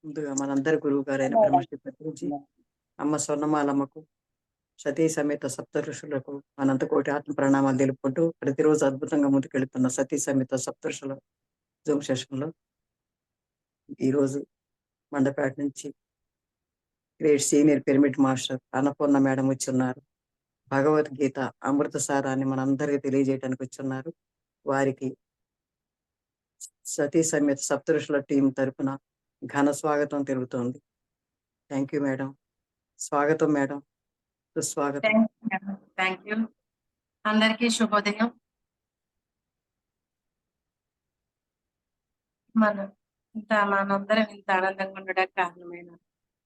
ముందుగా మనందరి గురువు గారైన బ్రహ్మశ్రీ పత్రిజీ, అమ్మ స్వర్ణమాలమ్మకు, సతీ సమేత సప్త ఋషులకు అనంతకోటి ఆత్మ ప్రణామాలు తెలుపుకుంటూ ప్రతిరోజు అద్భుతంగా ముందుకెళ్తున్న సతీ సమేత సప్త ఋషుల జూమ్ సెషన్లో ఈరోజు మండపేట నుంచి great senior pyramid master Annapurna madam వచ్చి ఉన్నారు. భగవద్గీత అమృత సారాన్ని మనందరికీ తెలియజేయడానికి వచ్చి ఉన్నారు. వారికి సతీ సమేత సప్త ఋషుల టీం తరపున ఘన స్వాగతం తెలుగుతోంది. Thank you madam. స్వాగతం మేడం. సుస్వాగతం. Thank you. అందరికీ శుభోదయం. మనందరం ఇంత ఆనందంగా ఉండడానికి కారణమైన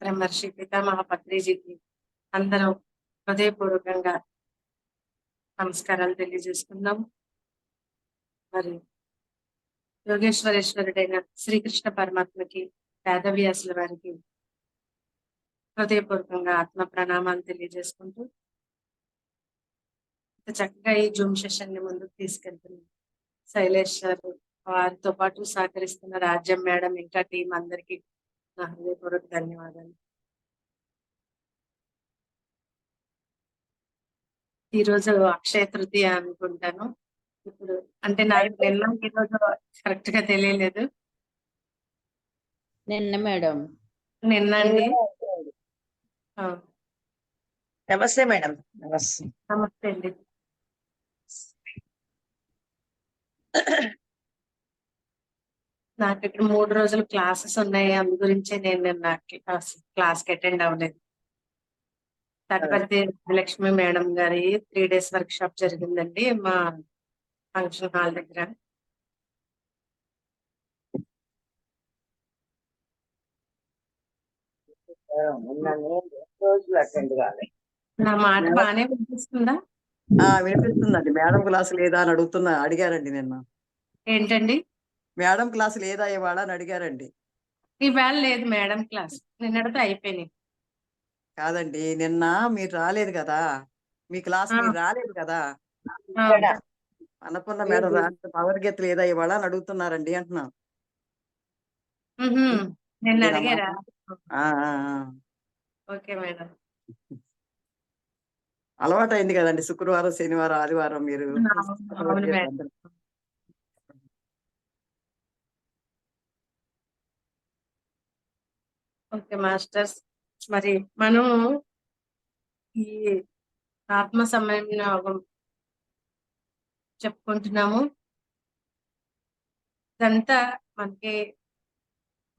బ్రహ్మర్షి పితామహ పత్రిజీకి అందరం హృదయపూర్వకంగా నమస్కారాలు తెలియజేసుకుందాం. మరి యోగేశ్వరేశ్వరుడైన శ్రీకృష్ణ పరమాత్మకి, వేదవ్యాసుల వారికి హృదయపూర్వకంగా ఆత్మ ప్రణామాలు తెలియజేసుకుంటూ చక్కగా ఈ జూమ్ సెషన్ ని ముందుకు తీసుకెళ్తున్నాం. శైలేష్ సార్, వారితో పాటు సహకరిస్తున్న రాజ్యం మేడం, ఇంకా టీం అందరికీ నా హృదయపూర్వక ధన్యవాదాలు. ఈరోజు అక్షయ తృతీయ అనుకుంటాను. ఇప్పుడు అంటే నాకు నిన్న ఈరోజు కరెక్ట్ గా తెలియలేదు. నిన్న మేడం, నిన్న అండి. నమస్తే మేడం. నమస్తే. నమస్తే అండి. నాకు ఇక్కడ 3 రోజులు క్లాసెస్ ఉన్నాయి. అందు గురించే నేను నిన్న క్లాస్ కి అటెండ్ అవ్వలేదు. తటపర్తి లక్ష్మి మేడం గారి 3 days వర్క్ షాప్ జరిగిందండి మా ఫంక్షన్ హాల్ దగ్గర. రోజులు అటెండ్ కాలేదు. నా మాట బాగానే వినిపిస్తుందా? వినిపిస్తుందండి. మేడం క్లాస్ లేదా అని అడిగారండి నిన్న. ఏంటండి? మేడం క్లాస్ లేదా ఇవాళ అని అడిగారండి. ఇవాళ లేదు మేడం క్లాస్, నిన్నటితో అయిపోయినాయి. కాదండి, నిన్న మీరు రాలేదు కదా, మీ క్లాస్ మీరు రాలేదు కదా. అన్నపూర్ణ మేడం భగవద్గీత లేదా ఇవాళ అని అడుగుతున్నారండి అంటున్నా. నిన్న అడిగారా? Okay madam. అలవాటు అయింది కదండి, శుక్రవారం, శనివారం, ఆదివారం మీరు. ఓకే మాస్టర్స్, మరి మనం ఈ ఆత్మ సంయమనం చెప్పుకుంటున్నాము. ఇదంతా మనకి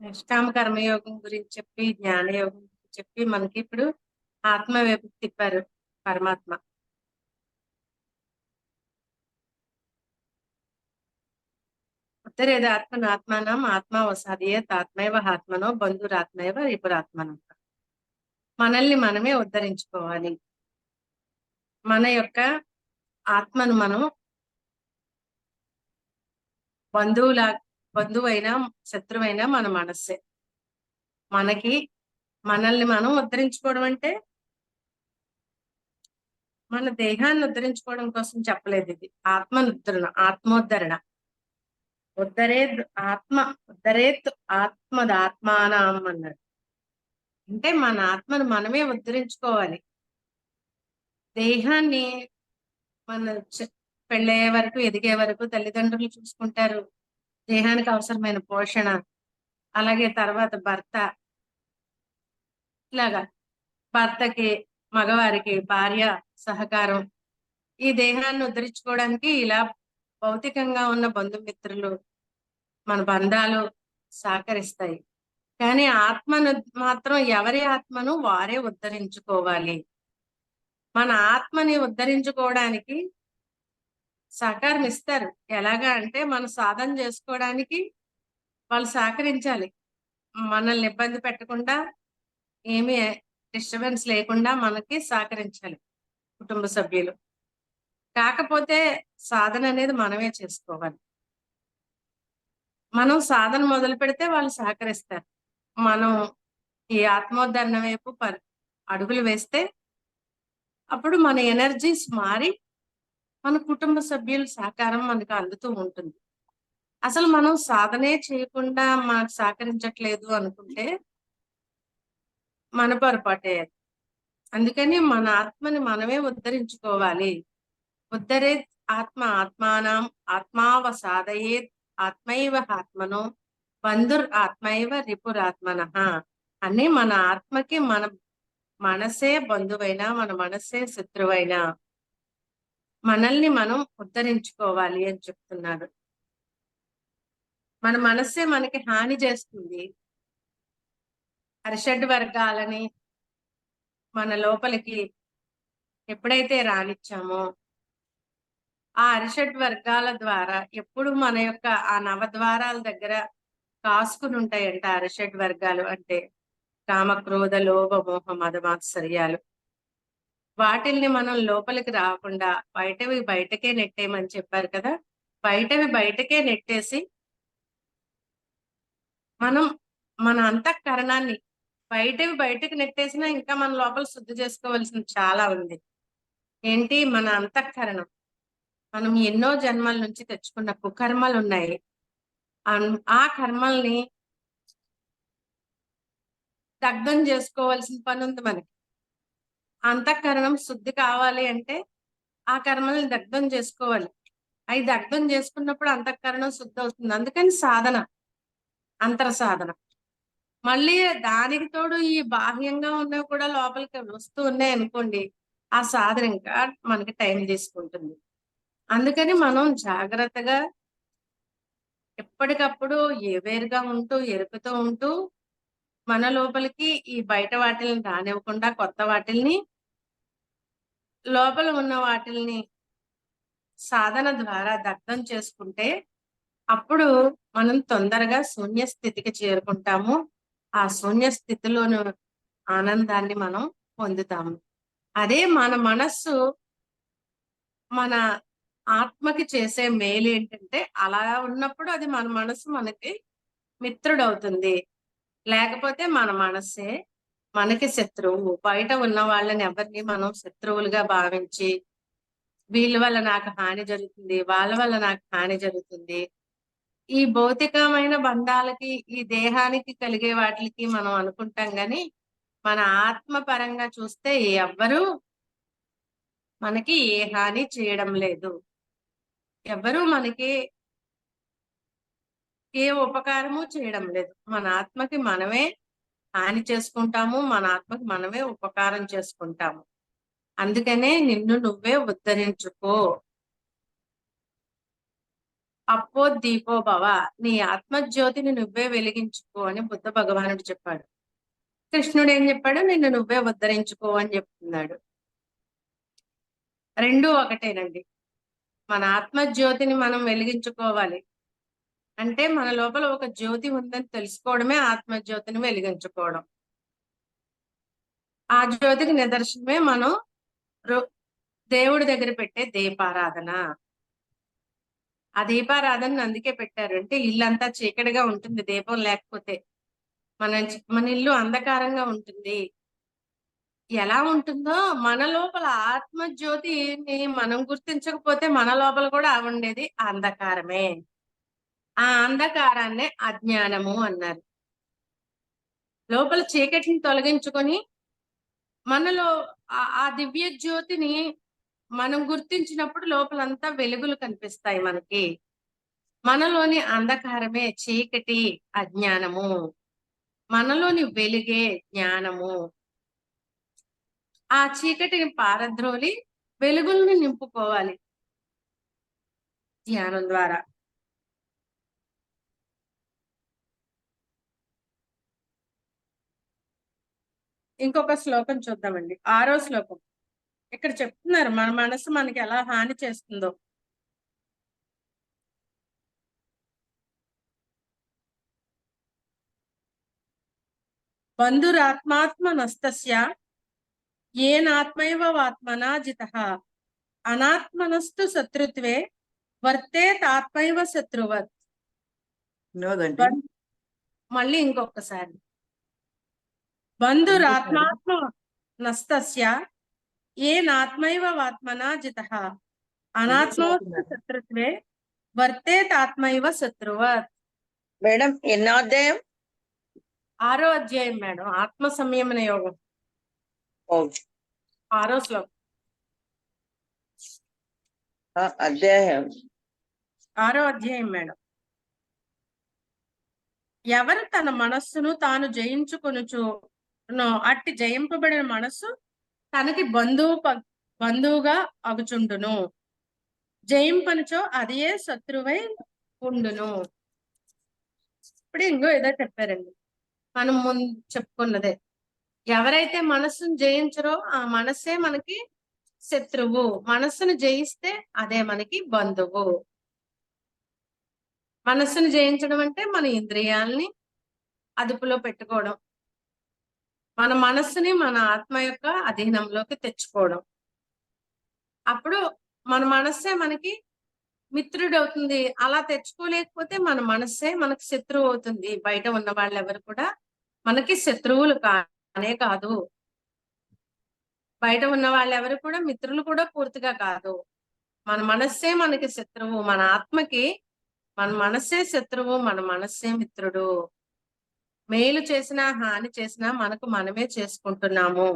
నిష్కామ కర్మయోగం గురించి చెప్పి, జ్ఞానయోగం గురించి చెప్పి మనకి ఇప్పుడు ఆత్మ వైపు తిప్పారు పరమాత్మ. ఉత్తరేది ఆత్మనాత్మానం ఆత్మావసాదీయ తాత్మైవ ఆత్మనో బంధురాత్మైవ రిపురాత్మనం. మనల్ని మనమే ఉద్ధరించుకోవాలి. మన యొక్క ఆత్మను మనం బంధువైనా శత్రువైనా మన మనస్సే. మనల్ని మనం ఉద్ధరించుకోవడం అంటే మన దేహాన్ని ఉద్ధరించుకోవడం కోసం చెప్పలేదు. ఇది ఆత్మోద్ధరణ. ఉద్ధరేత్ ఆత్మదాత్మానం అన్నాడు. అంటే మన ఆత్మను మనమే ఉద్ధరించుకోవాలి. దేహాన్ని మన పెళ్ళయ్యే వరకు, ఎదిగే వరకు తల్లిదండ్రులు చూసుకుంటారు. దేహానికి అవసరమైన పోషణ, అలాగే తర్వాత భర్త, ఇలాగా భర్తకి, మగవారికి భార్య సహకారం. ఈ దేహాన్ని ఉద్ధరించుకోవడానికి ఇలా భౌతికంగా ఉన్న బంధుమిత్రులు, మన బంధాలు సహకరిస్తాయి. కానీ ఆత్మను మాత్రం ఎవరి ఆత్మను వారే ఉద్ధరించుకోవాలి. మన ఆత్మని ఉద్ధరించుకోవడానికి సహకారం ఇస్తారు. ఎలాగా అంటే మన సాధన చేసుకోవడానికి వాళ్ళు సహకరించాలి. మనల్ని ఇబ్బంది పెట్టకుండా, ఏమీ డిస్టర్బెన్స్ లేకుండా మనకి సహకరించాలి కుటుంబ సభ్యులు. కాకపోతే సాధన అనేది మనమే చేసుకోవాలి. మనం సాధన మొదలు పెడితే వాళ్ళు సహకరిస్తారు. మనం ఈ ఆత్మోద్ధరణ వైపు అడుగులు వేస్తే అప్పుడు మన ఎనర్జీస్ మారి మన కుటుంబ సభ్యుల సహకారం మనకు అందుతూ ఉంటుంది. అసలు మనం సాధనే చేయకుండా మనకు సహకరించట్లేదు అనుకుంటే మన పొరపాటే అది. అందుకని మన ఆత్మని మనమే ఉద్ధరించుకోవాలి. ఉద్ధరే ఆత్మ ఆత్మానం ఆత్మావసాదయేత్ ఆత్మైవ ఆత్మనో బంధుర్ ఆత్మైవ రిపురాత్మనః అని మన ఆత్మకి మన మనసే బంధువైనా మన మనసే శత్రువైనా మనల్ని మనం ఉద్ధరించుకోవాలి అని చెప్తున్నాడు. మన మనస్సే మనకి హాని చేస్తుంది. అరిషడ్ వర్గాలని మన లోపలికి ఎప్పుడైతే రానిచ్చామో ఆ అరిషడ్ వర్గాల ద్వారా ఎప్పుడు మన యొక్క ఆ నవద్వారాల దగ్గర కాసుకుని ఉంటాయంట. అరిషడ్ వర్గాలు అంటే కామ క్రోధ లోభ మోహ మద మాత్సర్యాలు. వాటిల్ని మనం లోపలికి రాకుండా బయటవి బయటకే నెట్టేయమని చెప్పారు కదా. బయటవి బయటకే నెట్టేసి మనం మన అంతఃకరణాన్ని బయటవి బయటకు నెట్టేసినా ఇంకా మన లోపల శుద్ధి చేసుకోవాల్సింది చాలా ఉంది. ఏంటి? మన అంతఃకరణం. మనం ఎన్నో జన్మల నుంచి తెచ్చుకున్న కుకర్మలు ఉన్నాయి. ఆ కర్మల్ని దగ్ధం చేసుకోవాల్సిన పని ఉంది మనకి. అంతఃకరణం శుద్ధి కావాలి అంటే ఆ కర్మల్ని దగ్ధం చేసుకోవాలి. అవి దగ్ధం చేసుకున్నప్పుడు అంతఃకరణం శుద్ధి అవుతుంది. అందుకని సాధన, అంతర సాధన. మళ్ళీ దానికి తోడు ఈ బాహ్యంగా ఉన్నవి కూడా లోపలికి వస్తూ ఉన్నాయి అనుకోండి, ఆ సాధన ఇంకా మనకి టైం తీసుకుంటుంది. అందుకని మనం జాగ్రత్తగా ఎప్పటికప్పుడు వేరుగా ఉంటూ ఎరుపుతూ ఉంటూ మన లోపలికి ఈ బయట వాటిల్ని రానివ్వకుండా కొత్త వాటిల్ని లోపల ఉన్న వాటిల్ని సాధన ద్వారా దగ్ధం చేసుకుంటే అప్పుడు మనం తొందరగా శూన్య స్థితికి చేరుకుంటాము. ఆ శూన్య స్థితిలోని ఆనందాన్ని మనం పొందుతాము. అదే మన మనస్సు మన ఆత్మకి చేసే మేలు ఏంటంటే అలా ఉన్నప్పుడు అది మన మనసు మనకి మిత్రుడవుతుంది. లేకపోతే మన మనస్సే మనకి శత్రువు. బయట ఉన్న వాళ్ళని ఎవరిని మనం శత్రువులుగా భావించి వీళ్ళ వల్ల నాకు హాని జరుగుతుంది, వాళ్ళ వల్ల నాకు హాని జరుగుతుంది, ఈ భౌతికమైన బంధాలకి ఈ దేహానికి కలిగే వాటికి మనం అనుకుంటాం గాని మన ఆత్మ పరంగా చూస్తే ఎవ్వరూ మనకి ఏ హాని చేయడం లేదు. ఎవ్వరూ మనకి ఏ ఉపకారము చేయడం లేదు. మన ఆత్మకి మనమే హాని చేసుకుంటాము, మన ఆత్మకి మనమే ఉపకారం చేసుకుంటాము. అందుకనే నిన్ను నువ్వే ఉద్ధరించుకో. అప్పో దీపో భవ, నీ ఆత్మజ్యోతిని నువ్వే వెలిగించుకో అని బుద్ధ భగవానుడు చెప్పాడు. కృష్ణుడు ఏం చెప్పాడు? నిన్ను నువ్వే ఉద్ధరించుకో అని చెప్తున్నాడు. రెండూ ఒకటేనండి. మన ఆత్మజ్యోతిని మనం వెలిగించుకోవాలి అంటే మన లోపల ఒక జ్యోతి ఉందని తెలుసుకోవడమే ఆత్మజ్యోతిని వెలిగించుకోవడం. ఆ జ్యోతికి నిదర్శనమే మనం దేవుడి దగ్గర పెట్టే దీపారాధన. ఆ దీపారాధన అందుకే పెట్టారు అంటే ఇల్లంతా చీకటిగా ఉంటుంది దీపం లేకపోతే. మన ఇల్లు అంధకారంగా ఉంటుంది. ఎలా ఉంటుందో మన లోపల ఆత్మజ్యోతిని మనం గుర్తించకపోతే మన లోపల కూడా ఉండేది అంధకారమే. ఆ అంధకారాన్నే అజ్ఞానము అన్నారు. లోపల చీకటిని తొలగించుకొని మనలో ఆ దివ్య జ్యోతిని మనం గుర్తించినప్పుడు లోపలంతా వెలుగులు కనిపిస్తాయి మనకి. మనలోని అంధకారమే చీకటి, అజ్ఞానము. మనలోని వెలుగే జ్ఞానము. ఆ చీకటిని పారద్రోలి వెలుగుల్ని నింపుకోవాలి ధ్యానం ద్వారా. ఇంకొక శ్లోకం చూద్దామండి. 6వ శ్లోకం. ఇక్కడ చెప్తున్నారు మన మనసు మనకి ఎలా హాని చేస్తుందో. బంధురాత్మాత్మనస్తస్య ఏనాత్మైవ ఆత్మనా జితః అనాత్మనస్తు శత్రుత్వే వర్తేతాత్మైవ శత్రువత్. మళ్ళీ ఇంకొకసారి. బంధురాత్మాత్మ నస్తస్య ఏనాత్మైవ ఆత్మనా జితః అనాత్మనస్తు శత్రుత్వే వర్తేతాత్మైవ శత్రువత్. మేడం ఎన్నో అధ్యాయం? 6వ అధ్యాయం మేడం, ఆత్మ సంయమన యోగం, ఓకే. 6వ శ్లోకం. అధ్యాయం 6వ అధ్యాయం మేడం. ఎవరు తన మనస్సును తాను జయించుకొనుచునో అట్టి జయింపబడిన మనస్సు తనకి బంధువుగా అగుచుండును. జయింపనుచో అదే శత్రువై ఉండును. ఇప్పుడు ఇంకో ఏదో చెప్పారండి, మనం ముందు చెప్పుకున్నదే. ఎవరైతే మనస్సును జయించరో ఆ మనస్సే మనకి శత్రువు, మనస్సును జయిస్తే అదే మనకి బంధువు. మనస్సును జయించడం అంటే మన ఇంద్రియాలని అదుపులో పెట్టుకోవడం, మన మనస్సుని మన ఆత్మ యొక్క అధీనంలోకి తెచ్చుకోవడం. అప్పుడు మన మనస్సే మనకి మిత్రుడు అవుతుంది. అలా తెచ్చుకోలేకపోతే మన మనస్సే మనకు శత్రువు అవుతుంది. బయట ఉన్న వాళ్ళు ఎవరు కూడా మనకి శత్రువులు కానే కాదు. బయట ఉన్న వాళ్ళు ఎవరు కూడా మిత్రులు కూడా పూర్తిగా కాదు. మన మనస్సే మనకి శత్రువు. మన ఆత్మకి మన మనస్సే శత్రువు, మన మనస్సే మిత్రుడు. మేలు చేసినా హాని చేసినా మనకు మనమే చేసుకుంటున్నాము.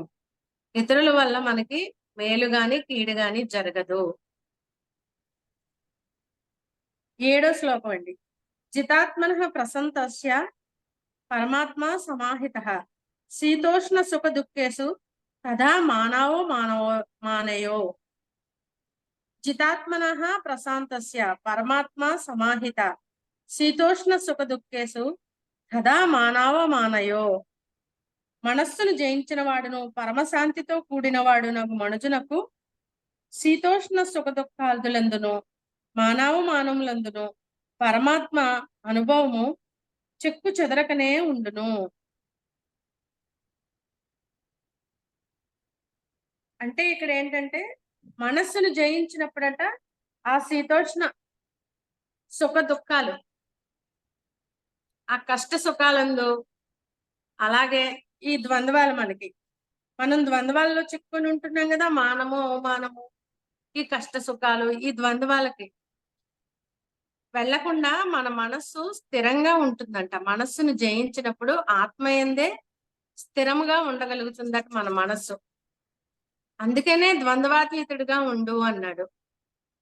ఇతరుల వల్ల మనకి మేలు గాని కీడు గాని జరగదు. 7వ శ్లోకం అండి. జితాత్మనః ప్రసంతస్య పరమాత్మ సమాహితః శీతోష్ణ సుఖ దుఃఖేషు తథా మానయో. జితాత్మనః ప్రశాంతస్య పరమాత్మ సమాహిత శీతోష్ణ సుఖ దుఃఖేషు తథా మానయో. మనస్సును జయించిన వాడును పరమశాంతితో కూడిన వాడునగు మనుజునకు శీతోష్ణ సుఖ దుఃఖాదులందును మానవములందును పరమాత్మ అనుభవము చెక్కు చెదరకనే ఉండును. అంటే ఇక్కడ ఏంటంటే మనస్సును జయించినప్పుడట ఆ శీతోష్ణ సుఖ దుఃఖాలు, ఆ కష్ట సుఖాలందు, అలాగే ఈ ద్వంద్వాలు, మనం ద్వంద్వాల్లో చిక్కుని ఉంటున్నాం కదా, మానము అవమానము, ఈ కష్ట సుఖాలు, ఈ ద్వంద్వాలకి వెళ్లకుండా మన మనస్సు స్థిరంగా ఉంటుందంట. మనస్సును జయించినప్పుడు ఆత్మయందే స్థిరంగా ఉండగలుగుతుందట మన మనస్సు. అందుకనే ద్వంద్వాతీతుడిగా ఉండు అన్నాడు.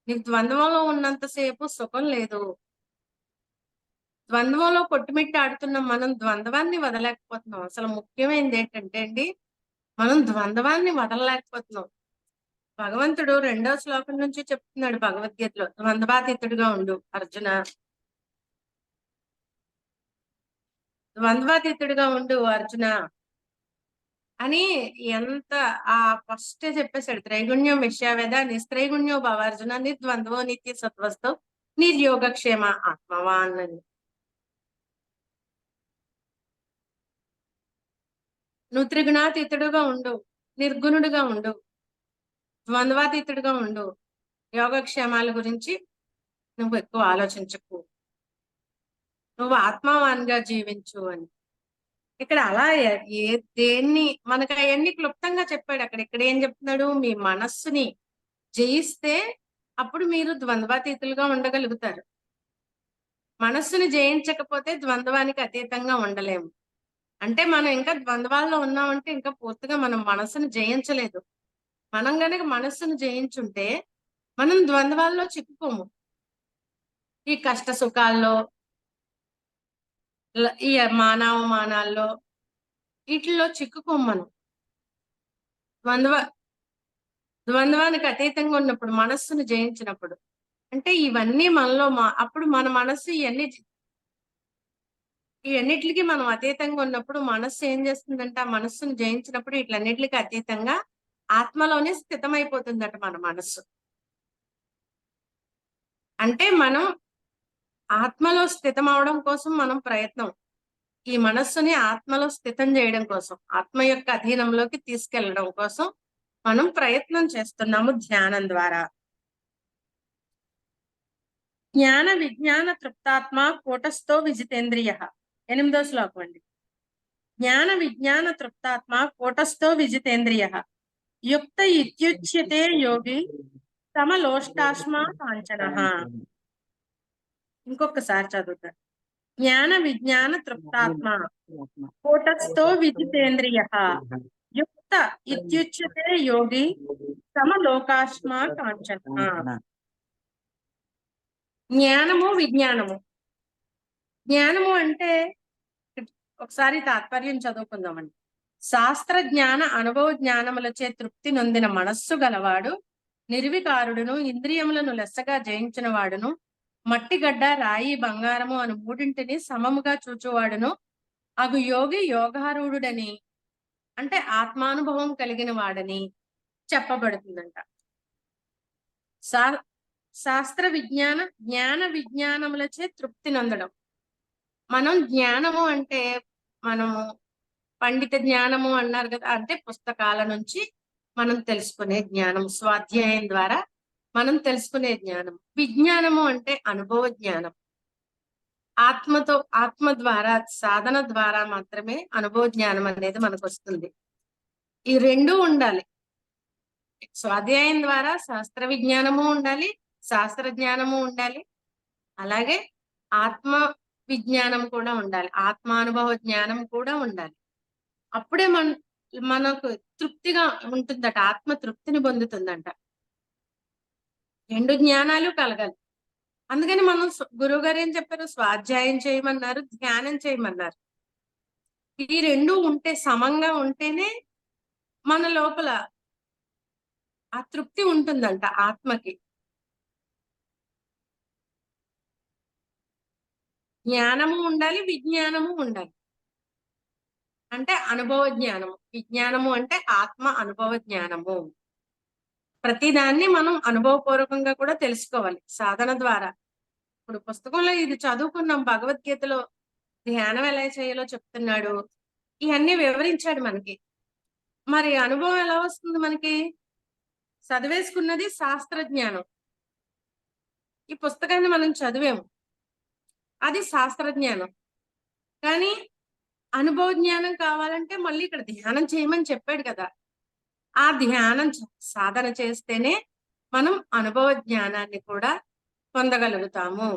నీకు ద్వంద్వంలో ఉన్నంతసేపు సుఖం లేదు. ద్వంద్వంలో కొట్టుమిట్టి ఆడుతున్నాం, మనం ద్వంద్వాన్ని వదలేకపోతున్నాం. అసలు ముఖ్యమైనది ఏంటంటే అండి, మనం ద్వంద్వాన్ని వదలలేకపోతున్నాం. భగవంతుడు 2వ శ్లోకం నుంచి చెప్తున్నాడు భగవద్గీతలో, ద్వంద్వాతీతుడిగా ఉండు అర్జున, ద్వంద్వాతీతుడిగా ఉండు అర్జున అని. ఎంత ఫస్ట్ చెప్పేశాడు, త్రైగుణ్యం విషయావేద నిస్త్రైగుణ్యో భవ అర్జున నిర్ద్వంద్వో నిత్య సత్వస్థో నిర్యోగక్షేమ ఆత్మవాన్ అని. నువ్వు త్రిగుణాతీతుడుగా ఉండు, నిర్గుణుడుగా ఉండు, ద్వంద్వాతీతుడిగా ఉండు, యోగక్షేమాల గురించి నువ్వు ఎక్కువ ఆలోచించకు, నువ్వు ఆత్మవాన్గా జీవించు అని. ఇక్కడ అలా దేన్ని మనకు అవన్నీ క్లుప్తంగా చెప్పాడు. ఇక్కడ ఏం చెప్తున్నాడు, మీ మనస్సుని జయిస్తే అప్పుడు మీరు ద్వంద్వాతీతులుగా ఉండగలుగుతారు. మనస్సుని జయించకపోతే ద్వంద్వానికి అతీతంగా ఉండలేము. అంటే మనం ఇంకా ద్వంద్వాల్లో ఉన్నామంటే ఇంకా పూర్తిగా మనం మనస్సును జయించలేదు. మనం గనక మనస్సును జయించుంటే మనం ద్వంద్వాల్లో చిక్కుకోము. ఈ కష్ట సుఖాల్లో, ఈ మానవమానాల్లో, వీటిల్లో చిక్కుకోము మనం. ద్వంద్వానికి అతీతంగా ఉన్నప్పుడు, మనస్సును జయించినప్పుడు, అంటే ఇవన్నీ మనలో అప్పుడు మన మనస్సు ఇవన్నిటికి మనం అతీతంగా ఉన్నప్పుడు మనస్సు ఏం చేస్తుందంటే, ఆ మనస్సును జయించినప్పుడు వీటిలన్నిటికీ అతీతంగా ఆత్మలోనే స్థితమైపోతుందట మన మనస్సు. అంటే మనం ఆత్మలో స్థితం అవడం కోసం మనం ప్రయత్నం, ఈ మనస్సుని ఆత్మలో స్థితం చేయడం కోసం, ఆత్మ యొక్క అధీనంలోకి తీసుకెళ్లడం కోసం మనం ప్రయత్నం చేస్తున్నాము ధ్యానం ద్వారా. జ్ఞాన విజ్ఞాన తృప్తాత్మ కూటస్థో విజితేంద్రియ. 8వ శ్లోకం అండి. జ్ఞాన విజ్ఞాన తృప్తాత్మ కూటస్థో విజితేంద్రియ యుక్త ఇత్యుచ్యతే యోగి సమలోష్టాస్మ కాంచనః. ఇంకొకసారి చదువుతాను. జ్ఞాన విజ్ఞాన తృప్తాత్మ కూటస్థో విజితేంద్రియ యుక్త ఇత్యుచ్యతే యోగి సమలోకాశ్మ కాంచన. జ్ఞానము విజ్ఞానము. జ్ఞానము అంటే ఒకసారి తాత్పర్యం చదువుకుందామండి. శాస్త్ర జ్ఞాన అనుభవ జ్ఞానములచే తృప్తి నొందిన మనస్సు గలవాడు, నిర్వికారుడును, ఇంద్రియములను లెస్సగా జయించిన వాడును, మట్టిగడ్డ రాయి బంగారము అను మూడింటిని సమముగా చూచువాడును అగు యోగి యోగారూఢుడని, అంటే ఆత్మానుభవం కలిగిన వాడని చెప్పబడుతుందంట. శాస్త్ర విజ్ఞాన జ్ఞాన విజ్ఞానములచే తృప్తి నొందడం. మనం జ్ఞానము అంటే మనము పండిత జ్ఞానము అన్నారు కదా, అంటే పుస్తకాల నుంచి మనం తెలుసుకునే జ్ఞానం, స్వాధ్యాయం ద్వారా మనం తెలుసుకునే జ్ఞానం. విజ్ఞానము అంటే అనుభవ జ్ఞానం. ఆత్మ ద్వారా, సాధన ద్వారా మాత్రమే అనుభవ జ్ఞానం అనేది మనకు వస్తుంది. ఈ రెండూ ఉండాలి. స్వాధ్యాయం ద్వారా శాస్త్ర విజ్ఞానము ఉండాలి, శాస్త్ర జ్ఞానము ఉండాలి, అలాగే ఆత్మ విజ్ఞానం కూడా ఉండాలి, ఆత్మానుభవ జ్ఞానం కూడా ఉండాలి. అప్పుడే మనకు తృప్తిగా ఉంటుందట, ఆత్మ తృప్తిని పొందుతుందంట. రెండు జ్ఞానాలు కలగాలి. అందుకని మనం గురువు గారు ఏం చెప్పారు? స్వాధ్యాయం చేయమన్నారు, ధ్యానం చేయమన్నారు. ఈ రెండు ఉంటే, సమంగా ఉంటేనే మన లోపల ఆ తృప్తి ఉంటుందంట ఆత్మకి. జ్ఞానము ఉండాలి, విజ్ఞానము ఉండాలి. అంటే అనుభవ జ్ఞానము. విజ్ఞానము అంటే ఆత్మ అనుభవ జ్ఞానము. ప్రతిదాన్ని మనం అనుభవపూర్వకంగా కూడా తెలుసుకోవాలి సాధన ద్వారా. ఇప్పుడు పుస్తకంలో ఇది చదువుకున్నాం, భగవద్గీతలో ధ్యానం ఎలా చేయాలో చెప్తున్నాడు, ఇవన్నీ వివరించాడు మనకి. మరి అనుభవం ఎలా వస్తుంది మనకి? చదివేసుకున్నది శాస్త్ర జ్ఞానం. ఈ పుస్తకాన్ని మనం చదివాము, అది శాస్త్ర జ్ఞానం. కానీ అనుభవ జ్ఞానం కావాలంటే మళ్ళీ ఇక్కడ ధ్యానం చేయమని చెప్పాడు కదా. ఆ ధ్యానం సాధన చేస్తేనే మనం అనుభవ జ్ఞానాన్ని కూడా పొందగలుగుతాము.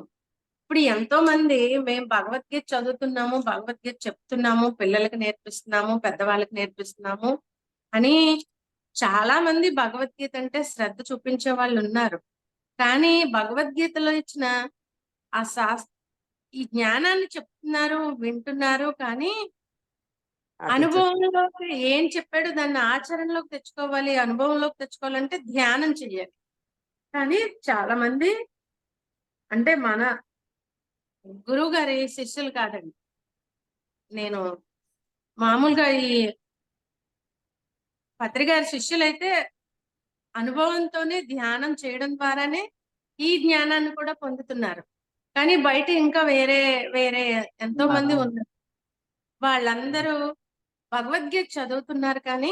ఇప్పుడు ఎంతో మంది మేము భగవద్గీత చదువుతున్నాము, భగవద్గీత చెప్తున్నాము, పిల్లలకి నేర్పిస్తున్నాము, పెద్దవాళ్ళకి నేర్పిస్తున్నాము అని చాలా మంది భగవద్గీత అంటే శ్రద్ధ చూపించే వాళ్ళు ఉన్నారు. కానీ భగవద్గీతలో ఇచ్చిన ఆ ఈ జ్ఞానాన్ని చెప్తున్నారు, వింటున్నారు, కానీ అనుభవంలోకి ఏం చెప్పాడు దాన్ని ఆచరణలోకి తెచ్చుకోవాలి, అనుభవంలోకి తెచ్చుకోవాలంటే ధ్యానం చెయ్యాలి. కానీ చాలా మంది అంటే మన గురువు గారి శిష్యులు కాదండి, నేను మామూలుగా ఈ పత్రికారి శిష్యులైతే అనుభవంతోనే ధ్యానం చేయడం ద్వారానే ఈ జ్ఞానాన్ని కూడా పొందుతున్నారు. కానీ బయట ఇంకా వేరే వేరే ఎంతో మంది ఉన్నారు. వాళ్ళందరూ భగవద్గీత చదువుతున్నారు, కానీ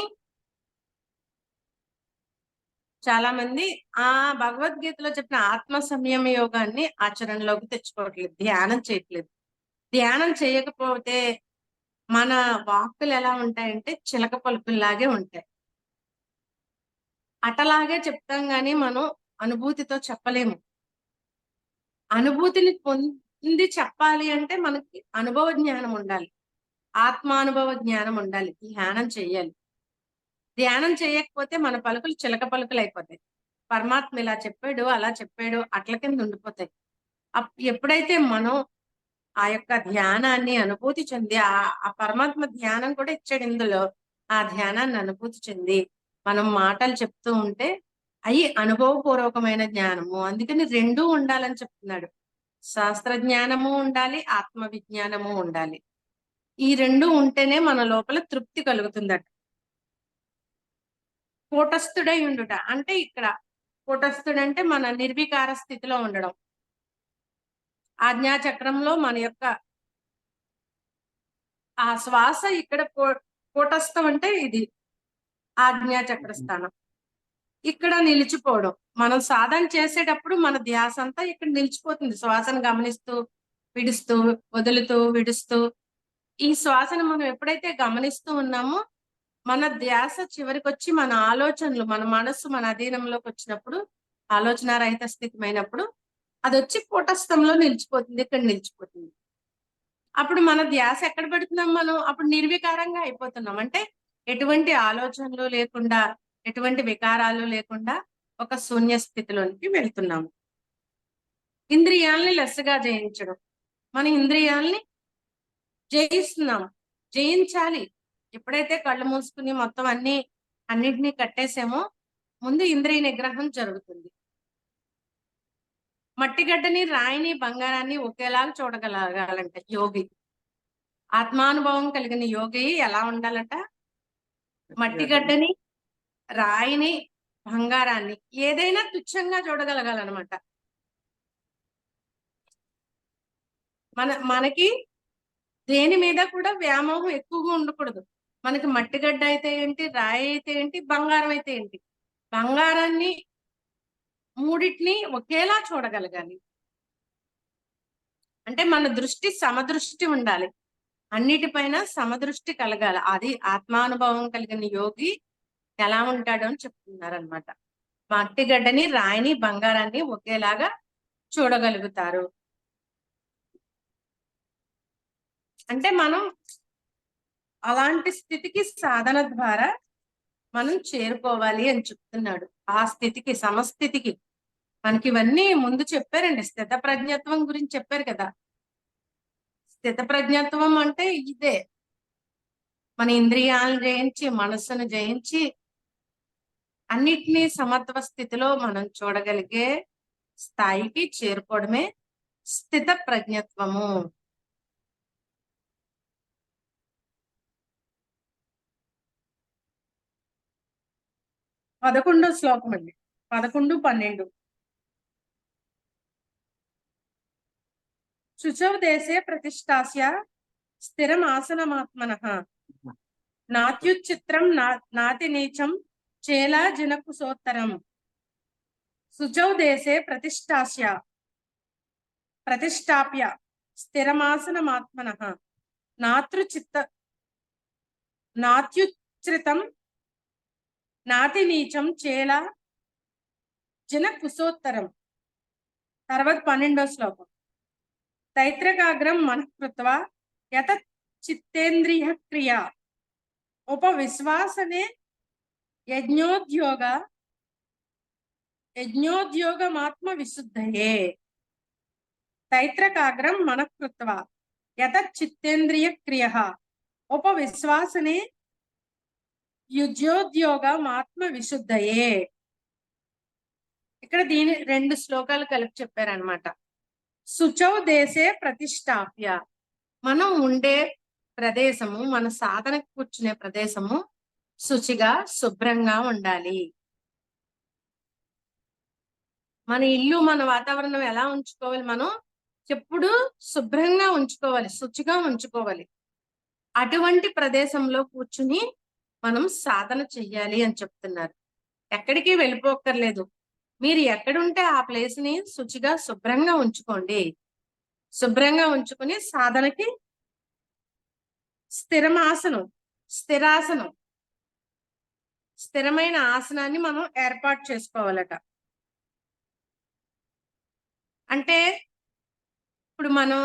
చాలా మంది ఆ భగవద్గీతలో చెప్పిన ఆత్మ సంయమ యోగాన్ని ఆచరణలోకి తెచ్చుకోవట్లేదు, ధ్యానం చేయట్లేదు. ధ్యానం చేయకపోతే మన వాక్కులు ఎలా ఉంటాయంటే చిలక పలుకుల్లాగే ఉంటాయి. అటలాగే చెప్తాం కానీ మనం అనుభూతితో చెప్పలేము. అనుభూతిని పొంది చెప్పాలి అంటే మనకి అనుభవ జ్ఞానం ఉండాలి, ఆత్మానుభవ జ్ఞానం ఉండాలి, ధ్యానం చెయ్యాలి. ధ్యానం చేయకపోతే మన పలుకులు చిలక పలుకులు అయిపోతాయి. పరమాత్మ ఇలా చెప్పాడు, అలా చెప్పాడు, అట్ల కింద ఉండిపోతాయి. ఎప్పుడైతే మనం ఆ యొక్క ధ్యానాన్ని అనుభూతి చెంది, ఆ పరమాత్మ ధ్యానం కూడా ఇచ్చాడు ఇందులో, ఆ ధ్యానాన్ని అనుభూతి చెంది మనం మాటలు చెప్తూ ఉంటే అవి అనుభవపూర్వకమైన జ్ఞానము. అందుకని రెండూ ఉండాలని చెప్తున్నాడు. శాస్త్ర జ్ఞానము ఉండాలి, ఆత్మ విజ్ఞానము ఉండాలి. ఈ రెండు ఉంటేనే మన లోపల తృప్తి కలుగుతుందట. కూటస్థుడై ఉండుట అంటే ఇక్కడ కూటస్థుడంటే మన నిర్వికార స్థితిలో ఉండడం. ఆజ్ఞాచక్రంలో మన యొక్క ఆ శ్వాస ఇక్కడ కూటస్థం అంటే ఇది ఆజ్ఞాచక్ర స్థానం. ఇక్కడ నిలిచిపోవడం. మనం సాధన చేసేటప్పుడు మన ధ్యాస అంతా ఇక్కడ నిలిచిపోతుంది. శ్వాసను గమనిస్తూ విడుస్తూ, వదులుతూ విడుస్తూ. ఈ శ్వాసను మనం ఎప్పుడైతే గమనిస్తూ ఉన్నామో మన ధ్యాస చివరికి వచ్చి మన ఆలోచనలు, మన మనస్సు మన అధీనంలోకి వచ్చినప్పుడు, ఆలోచన రహిత స్థితిమైనప్పుడు అది వచ్చి కూటస్థంలో నిలిచిపోతుంది, ఇక్కడ నిలిచిపోతుంది. అప్పుడు మన ధ్యాస ఎక్కడ పెడుతున్నాం మనం? అప్పుడు నిర్వికారంగా అయిపోతున్నాం. అంటే ఎటువంటి ఆలోచనలు లేకుండా, ఎటువంటి వికారాలు లేకుండా ఒక శూన్య స్థితిలోనికి వెళ్తున్నాము. ఇంద్రియాల్ని లెస్సగా జయించడం. మన ఇంద్రియాల్ని జయిస్తున్నాం, జయించాలి. ఎప్పుడైతే కళ్ళు మూసుకుని మొత్తం అన్నిటినీ కట్టేసామో ముందు ఇంద్రియ నిగ్రహం జరుగుతుంది. మట్టిగడ్డని, రాయిని, బంగారాన్ని ఒకేలాగా చూడగలగాలంట యోగి. ఆత్మానుభవం కలిగిన యోగి ఎలా ఉండాలంట? మట్టిగడ్డని, రాయిని, బంగారాన్ని ఏదైనా తుచ్చంగా చూడగలగాలన్నమాట. మనకి దేని మీద కూడా వ్యామోహం ఎక్కువగా ఉండకూడదు. మనకి మట్టిగడ్డ అయితే ఏంటి, రాయి అయితే ఏంటి, బంగారం అయితే ఏంటి, బంగారాన్ని మూడింటిని ఒకేలా చూడగలగాలి. అంటే మన దృష్టి సమదృష్టి ఉండాలి, అన్నిటిపైన సమదృష్టి కలగాలి. అది ఆత్మానుభవం కలిగిన యోగి ఎలా ఉంటాడు అని చెప్తున్నారనమాట. మట్టిగడ్డని, రాయిని, బంగారాన్ని ఒకేలాగా చూడగలుగుతారు. అంటే మనం అలాంటి స్థితికి సాధన ద్వారా మనం చేరుకోవాలి అని చెప్తున్నాడు. ఆ స్థితికి, సమస్థితికి. మనకి ఇవన్నీ ముందు చెప్పారండి. స్థిత ప్రజ్ఞత్వం గురించి చెప్పారు కదా. స్థిత ప్రజ్ఞత్వం అంటే ఇదే, మన ఇంద్రియాలను జయించి, మనస్సును జయించి అన్నిటినీ సమత్వ స్థితిలో మనం చూడగలిగే స్థాయికి చేరుకోవడమే స్థిత ప్రజ్ఞత్వము. పదకొండో శ్లోకం అండి, 11, 12. శుచౌ దేశే ప్రతిష్టాస్య స్థిరం ఆసనమాత్మనః నాత్యుచ్చిత్రం నాతి నీచం చేలా జనకుశోత్తరం. శుచౌ దేశే ప్రతిష్టాప్య స్థిరమాసనమాత్మనః నాత్యుచ్ఛ్రితం నాతి నీచం చేలా జనకుశోత్తరం. తర్వాత 12వ శ్లోకం. తైత్రకాగ్రం మనఃకృత్వా యత చిత్తేంద్రియ క్రియా ఉపవిశ్వాసనే యజ్ఞోద్యోగమాత్మ విశుద్ధయే. తైత్రకాగ్రం మనఃకృత్వా యత చిత్తేంద్రియ క్రియ ఉపవిశ్వాసనే యుజ్యోద్యోగమాత్మ విశుద్ధయే. ఇక్కడ దీని 2 శ్లోకాలు కలిపి చెప్పారనమాట. శుచౌ దేశే ప్రతిష్టాప్య, మనం ఉండే ప్రదేశము, మన సాధనకు కూర్చునే ప్రదేశము శుచిగా, శుభ్రంగా ఉండాలి. మన ఇల్లు, మన వాతావరణం ఎలా ఉంచుకోవాలి? మనం ఎప్పుడు శుభ్రంగా ఉంచుకోవాలి, శుచిగా ఉంచుకోవాలి. అటువంటి ప్రదేశంలో కూర్చుని మనం సాధన చెయ్యాలి అని చెప్తున్నారు. ఎక్కడికి వెళ్ళిపోక్కర్లేదు. మీరు ఎక్కడుంటే ఆ ప్లేస్ ని శుచిగా, శుభ్రంగా ఉంచుకోండి. శుభ్రంగా ఉంచుకుని సాధనకి స్థిరాసనం, స్థిరమైన ఆసనాన్ని మనం ఏర్పాటు చేసుకోవాలట. అంటే ఇప్పుడు మనం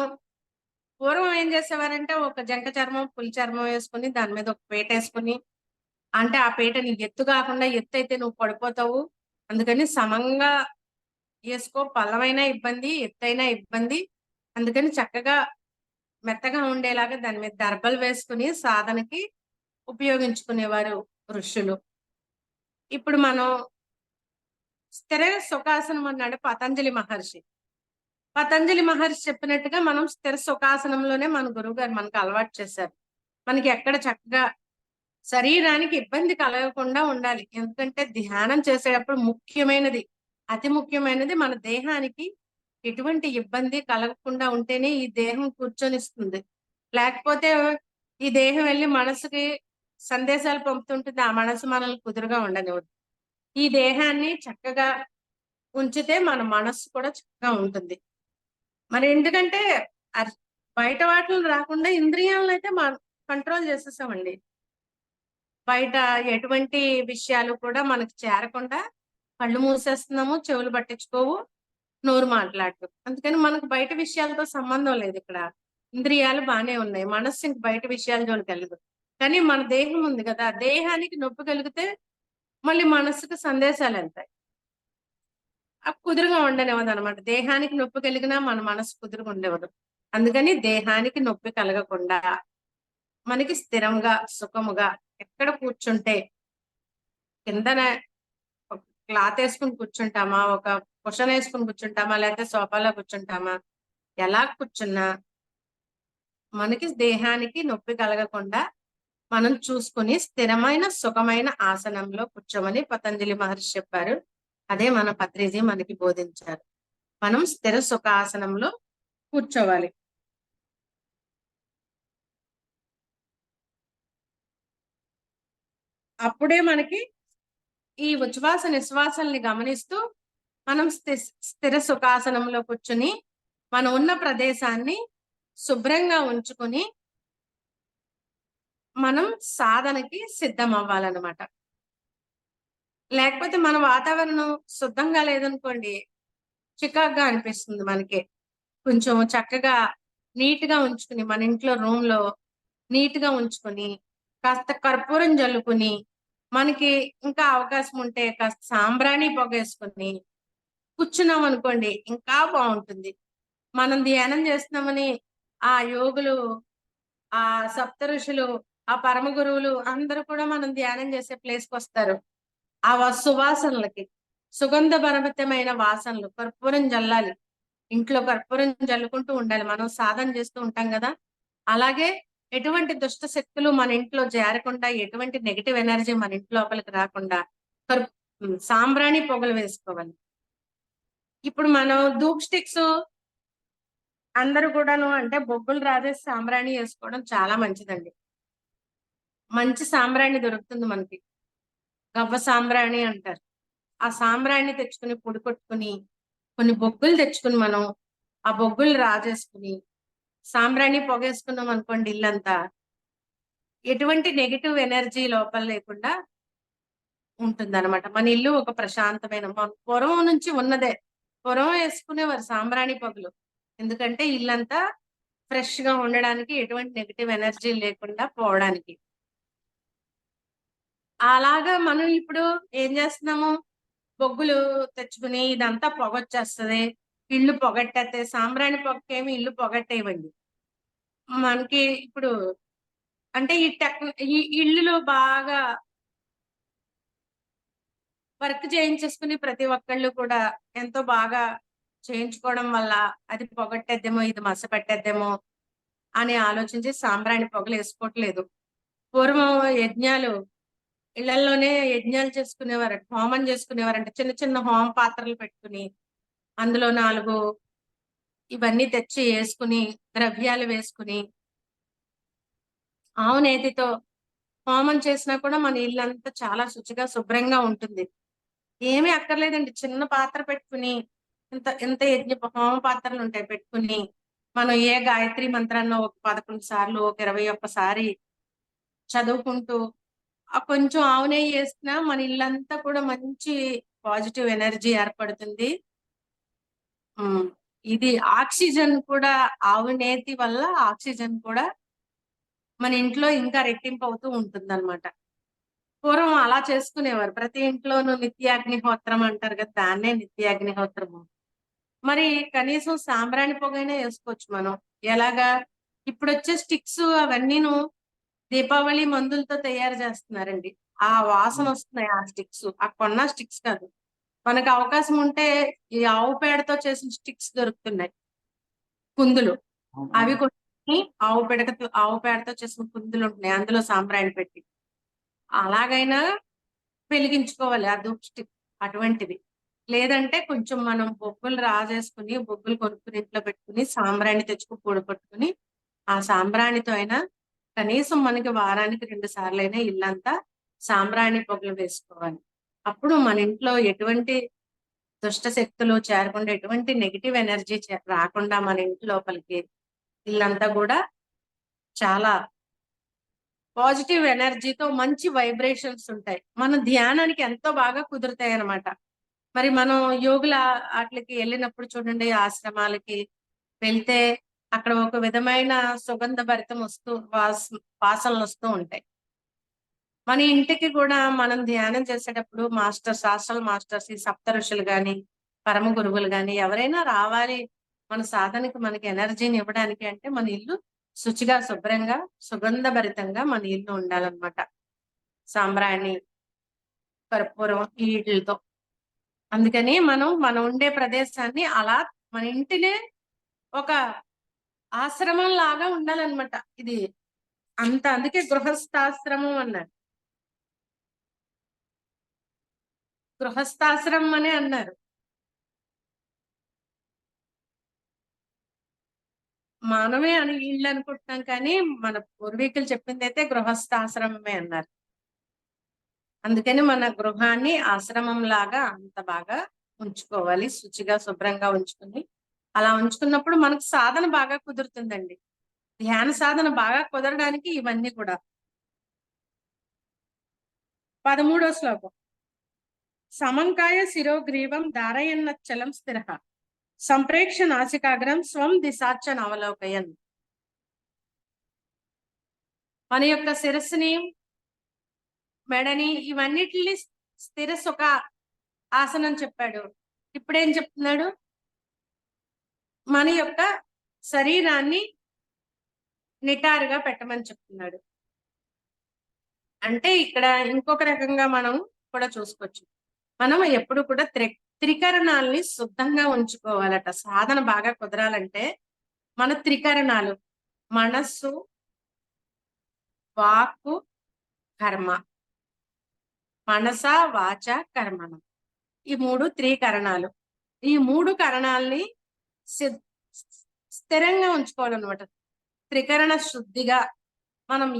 పూర్వం ఏం చేసేవారంటే ఒక జంక చర్మం, పులి చర్మం వేసుకుని దాని మీద ఒక పీట వేసుకుని, అంటే ఆ పీట నీ ఎత్తు కాకుండా, ఎత్తు అయితే నువ్వు పడిపోతావు, అందుకని సమంగా వేసుకో, పల్లవైనా ఇబ్బంది, ఎత్తైనా ఇబ్బంది, అందుకని చక్కగా మెత్తగా ఉండేలాగా దాని మీద దర్బలు వేసుకుని సాధనకి ఉపయోగించుకునేవారు ఋషులు. ఇప్పుడు మనం స్థిర సుఖాసనం అన్నాడు పతంజలి మహర్షి. పతంజలి మహర్షి చెప్పినట్టుగా మనం స్థిర సుఖాసనంలోనే మన గురువు గారు మనకు అలవాటు చేశారు. మనకి ఎక్కడ చక్కగా శరీరానికి ఇబ్బంది కలగకుండా ఉండాలి. ఎందుకంటే ధ్యానం చేసేటప్పుడు ముఖ్యమైనది, అతి ముఖ్యమైనది మన దేహానికి ఎటువంటి ఇబ్బంది కలగకుండా ఉంటేనే ఈ దేహం కూర్చొనిస్తుంది. లేకపోతే ఈ దేహం వెళ్ళి మనసుకి సందేశాలు పంపుతుంటుంది, ఆ మనసు మనల్ని కుదురుగా ఉండనివ్వదు. ఈ దేహాన్ని చక్కగా ఉంచితే మన మనస్సు కూడా చక్కగా ఉంటుంది. మరి ఎందుకంటే బయట వాటిని రాకుండా ఇంద్రియాలను అయితే మనం కంట్రోల్ చేసేసామండి. బయట ఎటువంటి విషయాలు కూడా మనకు చేరకుండా కళ్ళు మూసేస్తున్నాము, చెవులు పట్టించుకోవు, నోరు మాట్లాడటం. అందుకని మనకు బయట విషయాలతో సంబంధం లేదు ఇక్కడ. ఇంద్రియాలు బానే ఉన్నాయి, మనస్సు ఇంక బయట విషయాల జోలికి వెళ్ళదు. కానీ మన దేహం ఉంది కదా, దేహానికి నొప్పి కలిగితే మళ్ళీ మనస్సుకు సందేశాలు వెళ్తాయి. కుదురుగా ఉండనివ్వదు అనమాట. దేహానికి నొప్పి కలిగినా మన మనసు కుదురుగా ఉండేవదు. అందుకని దేహానికి నొప్పి కలగకుండా మనకి స్థిరంగా సుఖముగా ఎక్కడ కూర్చుంటే, కిందన ఒక క్లాత్ వేసుకుని కూర్చుంటామా, ఒక కుషన్ వేసుకుని కూర్చుంటామా, లేకపోతే సోఫాలో కూర్చుంటామా, ఎలా కూర్చున్నా మనకి దేహానికి నొప్పి కలగకుండా మనం చూసుకుని స్థిరమైన సుఖమైన ఆసనంలో కూర్చోమని పతంజలి మహర్షి చెప్పారు. అదే మన పత్రిజీ మనకి బోధించారు. మనం స్థిర సుఖాసనంలో కూర్చోవాలి. అప్పుడే మనకి ఈ ఉచ్ఛ్వాస నిశ్వాసాలని గమనిస్తూ మనం స్థిర సుఖాసనంలో కూర్చుని మనం ఉన్న ప్రదేశాన్ని శుభ్రంగా ఉంచుకుని మనం సాధనకి సిద్ధం అవ్వాలన్నమాట. లేకపోతే మన వాతావరణం శుద్ధంగా లేదనుకోండి, చికాగ్గా అనిపిస్తుంది మనకి. కొంచెం చక్కగా నీట్ గా ఉంచుకుని, మన ఇంట్లో రూమ్ లో నీట్ గా ఉంచుకొని కాస్త కర్పూరం జల్లుకుని, మనకి ఇంకా అవకాశం ఉంటే కాస్త సాంబ్రాణి పొగేసుకుని కూర్చున్నాం అనుకోండి, ఇంకా బాగుంటుంది. మనం ధ్యానం చేస్తున్నామని ఆ యోగులు, ఆ సప్త ఋషులు, ఆ పరమ గురువులు అందరూ కూడా మనం ధ్యానం చేసే ప్లేస్కి వస్తారు. ఆ సువాసనలకి, సుగంధ భరితమైన వాసనలు, కర్పూరం జల్లాలి. ఇంట్లో కర్పూరం జల్లుకుంటూ ఉండాలి. మనం సాధన చేస్తూ ఉంటాం కదా, అలాగే ఎటువంటి దుష్ట శక్తులు మన ఇంట్లో చేరకుండా, ఎటువంటి నెగిటివ్ ఎనర్జీ మన ఇంట్లో లోపలికి రాకుండా సాంబ్రాణి పొగలు వేసుకోవాలి. ఇప్పుడు మనం ధూప్ స్టిక్స్ అందరూ కూడాను అంటే బొగ్గులు రాజేసి సాంబ్రాణి వేసుకోవడం చాలా మంచిదండి. మంచి సాంబ్రాణి దొరుకుతుంది మనకి, గవ్వ సాంబ్రాణి అంటారు. ఆ సాంబ్రాణి తెచ్చుకుని పొడి కొట్టుకుని, కొన్ని బొగ్గులు తెచ్చుకుని మనం ఆ బొగ్గులు రాజేసుకుని సాంబ్రాణి పొగేసుకున్నాం అనుకోండి, ఇల్లంతా ఎటువంటి నెగిటివ్ ఎనర్జీ లోపల లేకుండా ఉంటుందన్నమాట. మన ఇల్లు ఒక ప్రశాంతమైన, పూర్వం నుంచి ఉన్నదే. పూర్వం వేసుకునేవారు సాంబ్రాణి పొగలు, ఎందుకంటే ఇల్లంతా ఫ్రెష్ గా ఉండడానికి, ఎటువంటి నెగిటివ్ ఎనర్జీ లేకుండా పోవడానికి. అలాగా మనం ఇప్పుడు ఏం చేస్తున్నాము, బొగ్గులు తెచ్చుకుని ఇదంతా పొగొచ్చేస్తుంది, ఇల్లు పొగట్టేస్తే. సాంబ్రాణి పొగకేమి ఇల్లు పొగట్టేయవండి మనకి. ఇప్పుడు అంటే ఈ ఇల్లులో బాగా వర్క్ చేయించేసుకుని ప్రతి ఒక్కళ్ళు కూడా ఎంతో బాగా చేయించుకోవడం వల్ల అది పొగట్టేద్దేమో, ఇది మస పెట్టేద్దేమో అని ఆలోచించి సాంబ్రాణి పొగలు వేసుకోవట్లేదు. పూర్వం యజ్ఞాలు, ఇళ్లలోనే యజ్ఞాలు చేసుకునేవారు, హోమం చేసుకునేవారంట. చిన్న చిన్న హోమ పాత్రలు పెట్టుకుని అందులో 4 ఇవన్నీ తెచ్చి వేసుకుని, ద్రవ్యాలు వేసుకుని ఆవు నేతితో హోమం చేసినా కూడా మన ఇల్లంతా చాలా శుచిగా శుభ్రంగా ఉంటుంది. ఏమీ అక్కర్లేదండి, చిన్న పాత్ర పెట్టుకుని, ఇంత ఇంత యజ్ఞ హోమ పాత్రలు ఉంటాయి పెట్టుకుని, మనం ఏ గాయత్రి మంత్రాన్ని ఒక 11 సార్లు, ఒక 21 సారి చదువుకుంటూ కొంచెం ఆవు నెయ్యి వేసినా మన ఇల్లంతా కూడా మంచి పాజిటివ్ ఎనర్జీ ఏర్పడుతుంది. ఇది ఆక్సిజన్ కూడా, ఆవు నేతి వల్ల ఆక్సిజన్ కూడా మన ఇంట్లో ఇంకా రెట్టింపు అవుతూ ఉంటుంది అనమాట. పూర్వం అలా చేసుకునేవారు. ప్రతి ఇంట్లోనూ నిత్యాగ్నిహోత్రం అంటారు కదా, దాన్నే నిత్యాగ్నిహోత్రము. మరి కనీసం సాంబ్రాణి పొగైనా వేసుకోవచ్చు మనం. ఎలాగా, ఇప్పుడు వచ్చే స్టిక్స్ అవన్నీను దీపావళి మందులతో తయారు చేస్తున్నారండి. ఆ వాసన వస్తున్నాయి ఆ స్టిక్స్, ఆ కొన్న స్టిక్స్ కాదు. మనకు అవకాశం ఉంటే ఈ ఆవు పేడతో చేసిన స్టిక్స్ దొరుకుతున్నాయి, కుందులు. అవి కొన్ని ఆవు పేడతో చేసిన కుందులు ఉంటున్నాయి, అందులో సాంబ్రాణి పెట్టి అలాగైనా వెలిగించుకోవాలి ఆ ధూప్ స్టిక్ అటువంటిది. లేదంటే కొంచెం మనం బొగ్గులు రాజేసుకుని, బొగ్గులు కొనుక్కుని ఇంట్లో పెట్టుకుని సాంబ్రాణి తెచ్చుకుని పొడి పట్టుకుని, ఆ సాంబ్రాణితో అయినా కనీసం మనకి వారానికి 2 సార్లైనా ఇల్లంతా సాంబ్రాణి పొగలు వేసుకోవాలి. అప్పుడు మన ఇంట్లో ఎటువంటి దుష్ట శక్తులు చేరకుండా, ఎటువంటి నెగిటివ్ ఎనర్జీ రాకుండా మన ఇంటి లోపలికి ఇల్లంతా కూడా చాలా పాజిటివ్ ఎనర్జీతో మంచి వైబ్రేషన్స్ ఉంటాయి. మన ధ్యానానికి ఎంతో బాగా కుదురుతాయి అన్నమాట. మరి మనం యోగుల వాటికి వెళ్ళినప్పుడు చూడండి, ఆశ్రమాలకి వెళ్తే అక్కడ ఒక విధమైన సుగంధ భరితం వస్తూ వాసనలు వస్తూ ఉంటాయి. మన ఇంటికి కూడా మనం ధ్యానం చేసేటప్పుడు మాస్టర్స్, ఈ సప్త ఋషులు గాని, పరమ గురువులు గాని ఎవరైనా రావాలి మన సాధనకి, మనకి ఎనర్జీని ఇవ్వడానికి అంటే మన ఇల్లు శుచిగా, శుభ్రంగా, సుగంధ భరితంగా మన ఇల్లు ఉండాలన్నమాట. సాంబ్రాణి, కర్పూరం ఈ వీటితో. అందుకని మనం ఉండే ప్రదేశాన్ని అలా మన ఇంటినే ఒక ఆశ్రమం లాగా ఉండాలన్నమాట. ఇది అందుకే గృహస్థాశ్రమం అన్నారు. గృహస్థాశ్రమం అనే అన్నారు. మనమే అని ఇల్లు అనుకుంటున్నాం, కానీ మన పూర్వీకులు చెప్పింది అయితే గృహస్థాశ్రమమే అన్నారు. అందుకని మన గృహాన్ని ఆశ్రమం లాగా అంత బాగా ఉంచుకోవాలి, శుచిగా, శుభ్రంగా ఉంచుకుని. అలా ఉంచుకున్నప్పుడు మనకు సాధన బాగా కుదురుతుందండి. ధ్యాన సాధన బాగా కుదరడానికి ఇవన్నీ కూడా. 13వ శ్లోకం. సమంకాయ శిరోగ్రీవం ధారయన్నచ్చలం స్థిర సంప్రేక్ష నాసికాగ్రం స్వం దిశాచన్ అవలోకయన్. మన యొక్క శిరస్సుని, మెడని, ఇవన్నిటిని స్థిర సుఖ ఆసనం చెప్పాడు. ఇప్పుడేం చెప్తున్నాడు? మన యొక్క శరీరాన్ని నిటారుగా పెట్టమని చెప్తున్నాడు. అంటే ఇక్కడ ఇంకొక రకంగా మనం కూడా చూసుకోవచ్చు. మనం ఎప్పుడు కూడా త్రికరణాల్ని శుద్ధంగా ఉంచుకోవాలట. సాధన బాగా కుదరాలంటే మన త్రికరణాలు మనస్సు, వాక్కు, కర్మ. మనస, వాచ, కర్మణం. ఈ 3 త్రికరణాలు. ఈ 3 కరణాల్ని స్థిరంగా ఉంచుకోవాలన్నమాట. త్రికరణ శుద్ధిగా మనం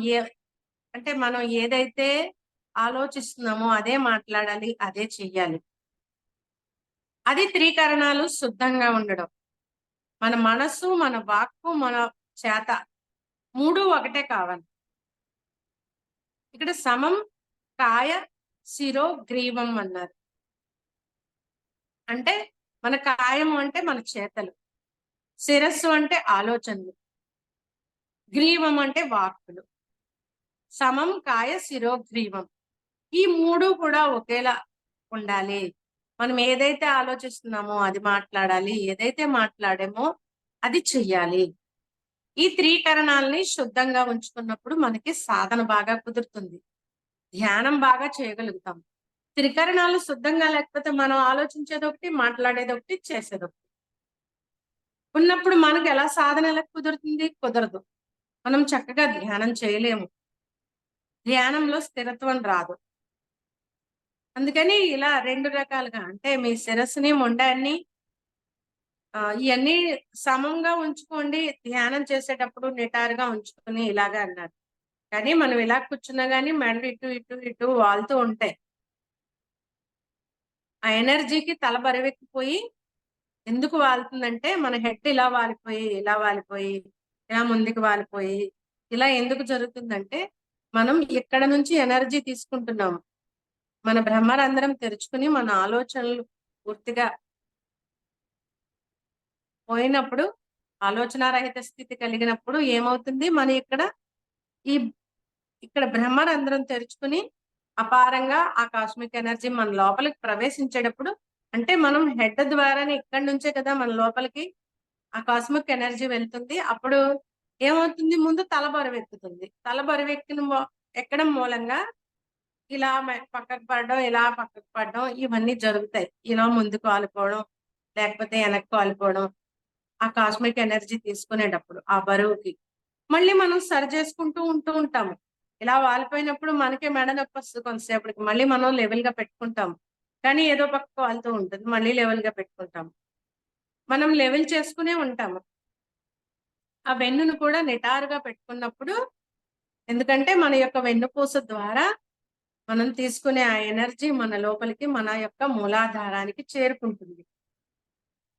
మనం ఏదైతే ఆలోచిస్తున్నామో అదే మాట్లాడాలి, అదే చెయ్యాలి. అది త్రికరణాలు శుద్ధంగా ఉండడం. మన మనస్సు, మన వాక్కు, మన చేత 3 ఒకటే కావాలి. ఇక్కడ సమం కాయ శిరో గ్రీవం అన్నారు. అంటే మన కాయము అంటే మన చేతలు, శిరస్సు అంటే ఆలోచనలు, గ్రీవం అంటే వాక్కులు. సమం కాయ శిరో గ్రీవం. ఈ 3 కూడా ఒకేలా ఉండాలి. మనం ఏదైతే ఆలోచిస్తున్నామో అది మాట్లాడాలి, ఏదైతే మాట్లాడామో అది చెయ్యాలి. ఈ త్రికరణాల్ని శుద్ధంగా ఉంచుకున్నప్పుడు మనకి సాధన బాగా కుదురుతుంది, ధ్యానం బాగా చేయగలుగుతాం. త్రికరణాలు శుద్ధంగా లేకపోతే మనం ఆలోచించేది ఒకటి, మాట్లాడేది ఒకటి, చేసేది ఒకటి ఉన్నప్పుడు మనకు ఎలా కుదురుతుంది? కుదరదు. మనం చక్కగా ధ్యానం చేయలేము, ధ్యానంలో స్థిరత్వం రాదు. అందుకని ఇలా 2 రకాలుగా, అంటే మీ శిరస్సుని, మొండాన్ని ఇవన్నీ సమంగా ఉంచుకోండి, ధ్యానం చేసేటప్పుడు నిటారుగా ఉంచుకుని ఇలాగా అన్నారు. కానీ మనం ఇలా కూర్చున్నా గానీ మెడలు ఇటు ఇటు ఇటు వాళ్తూ ఉంటాయి. ఆ ఎనర్జీకి తల బరువెక్కిపోయి ఎందుకు వాళ్తుందంటే మన హెడ్ ఇలా వాలిపోయి ఇలా ముందుకు వాలిపోయి ఇలా ఎందుకు జరుగుతుందంటే మనం ఇక్కడ నుంచి ఎనర్జీ తీసుకుంటున్నాము. మన బ్రహ్మరంధ్రం తెరుచుకుని మన ఆలోచనలు పూర్తిగా పోయినప్పుడు, ఆలోచనారహిత స్థితి కలిగినప్పుడు ఏమవుతుంది? మన ఇక్కడ బ్రహ్మరంధ్రం తెరుచుకుని అపారంగా ఆ కాస్మిక్ ఎనర్జీ మన లోపలికి ప్రవేశించేటప్పుడు, అంటే మనం హెడ్ ద్వారానే ఇక్కడి నుంచే కదా మన లోపలికి ఆ కాస్మిక్ ఎనర్జీ వెళ్తుంది. అప్పుడు ఏమవుతుంది? ముందు తల బరువెక్కుతుంది. తల ఎక్కడం మూలంగా ఇలా పక్కకు పడడం, ఇలా పక్కకు పడడం ఇవన్నీ జరుగుతాయి. ఇలా ముందుకు వాలిపోవడం, లేకపోతే వెనక్కి వాలిపోవడం, ఆ కాస్మిక్ ఎనర్జీ తీసుకునేటప్పుడు ఆ బరువుకి మళ్ళీ మనం సరి చేసుకుంటూ ఉంటాము. ఇలా వాలిపోయినప్పుడు మనకే మెడ నొప్పి వస్తుంది కొంతసేపటికి. మళ్ళీ మనం లెవెల్ గా పెట్టుకుంటాము, కానీ ఏదో పక్కకు వాళ్తూ ఉంటుంది. మళ్ళీ లెవెల్ గా పెట్టుకుంటాము. మనం లెవెల్ చేసుకునే ఉంటాము. ఆ వెన్నును కూడా నిటారుగా పెట్టుకున్నప్పుడు, ఎందుకంటే మన యొక్క వెన్నుపూస ద్వారా మనం తీసుకునే ఆ ఎనర్జీ మన లోపలికి, మన యొక్క మూలాధారానికి చేరుకుంటుంది.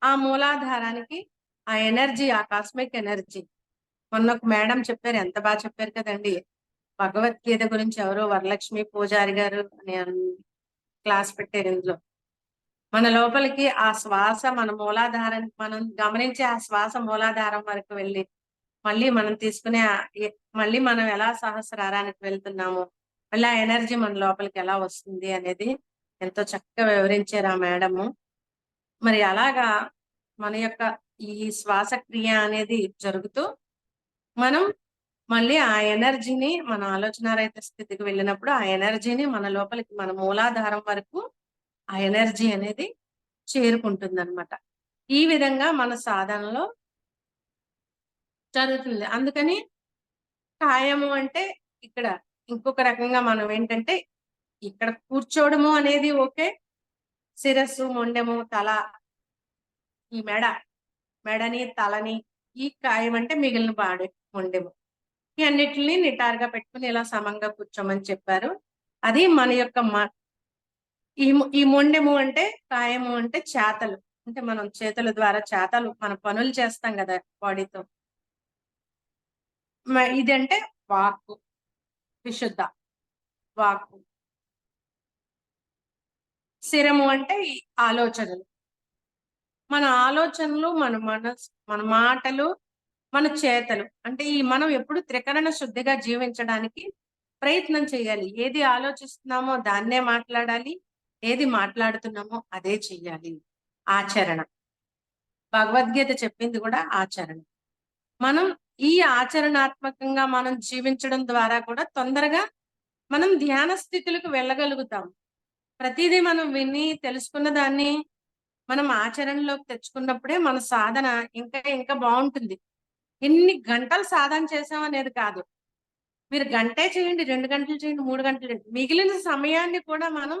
ఆ మూలాధారానికి ఆ ఎనర్జీ, ఆ కాస్మిక్ ఎనర్జీ, మొన్న ఒక మేడం చెప్పారు, ఎంత బాగా చెప్పారు కదండి. భగవద్గీత గురించి ఎవరో వరలక్ష్మి పూజారి గారు అని క్లాస్ పెట్టారు. ఇందులో మన లోపలికి ఆ శ్వాస మన మూలాధారం మనం గమనించే ఆ శ్వాస మూలాధారం వరకు వెళ్ళి మళ్ళీ మనం తీసుకునే మళ్ళీ మనం ఎలా సహస్రారానికి వెళ్తున్నాము, మళ్ళీ ఆ ఎనర్జీ మన లోపలికి ఎలా వస్తుంది అనేది ఎంతో చక్కగా వివరించారు ఆ మేడము. మరి అలాగా మన యొక్క ఈ శ్వాసక్రియ అనేది జరుగుతూ మనం మళ్ళీ ఆ ఎనర్జీని మన ఆలోచనారహిత స్థితికి వెళ్ళినప్పుడు ఆ ఎనర్జీని మన లోపలికి మన మూలాధారం వరకు ఆ ఎనర్జీ అనేది చేరుకుంటుంది అనమాట. ఈ విధంగా మన సాధనలో జరుగుతుంది. అందుకని కాయము అంటే ఇక్కడ ఇంకొక రకంగా మనం ఏంటంటే ఇక్కడ కూర్చోవడము అనేది ఓకే, శిరస్సు, మొండెము, తల, ఈ మెడని, తలని, ఈ కాయం అంటే మిగిలిన బాడీ, మొండెము, ఈ అన్నిటిని నిటారుగా పెట్టుకుని ఇలా సమంగా కూర్చోమని చెప్పారు. అది మన యొక్క ఈ మొండెము అంటే, కాయము అంటే చేతలు, అంటే మనం చేతుల ద్వారా చేతలు మన పనులు చేస్తాం కదా బాడీతో. ఇదంటే వాక్కు, విశుద్ధ వాక్కు. శిరము అంటే ఈ ఆలోచనలు, మన ఆలోచనలు, మన మనసు, మన మాటలు, మన చేతలు. అంటే ఈ మనం ఎప్పుడు త్రికరణ శుద్ధిగా జీవించడానికి ప్రయత్నం చేయాలి. ఏది ఆలోచిస్తున్నామో దాన్నే మాట్లాడాలి, ఏది మాట్లాడుతున్నామో అదే చెయ్యాలి. ఆచరణ. భగవద్గీత చెప్పింది కూడా ఆచరణ. మనం ఈ ఆచరణాత్మకంగా మనం జీవించడం ద్వారా కూడా తొందరగా మనం ధ్యాన స్థితులకు వెళ్ళగలుగుతాం. ప్రతిదీ మనం విని తెలుసుకున్న దాన్ని మనం ఆచరణలోకి తెచ్చుకున్నప్పుడే మన సాధన ఇంకా ఇంకా బాగుంటుంది. ఎన్ని గంటలు సాధన చేసాం అనేది కాదు. మీరు గంటే చేయండి, 2 గంటలు చేయండి, 3 గంటలు చేయండి. మిగిలిన సమయాన్ని కూడా మనం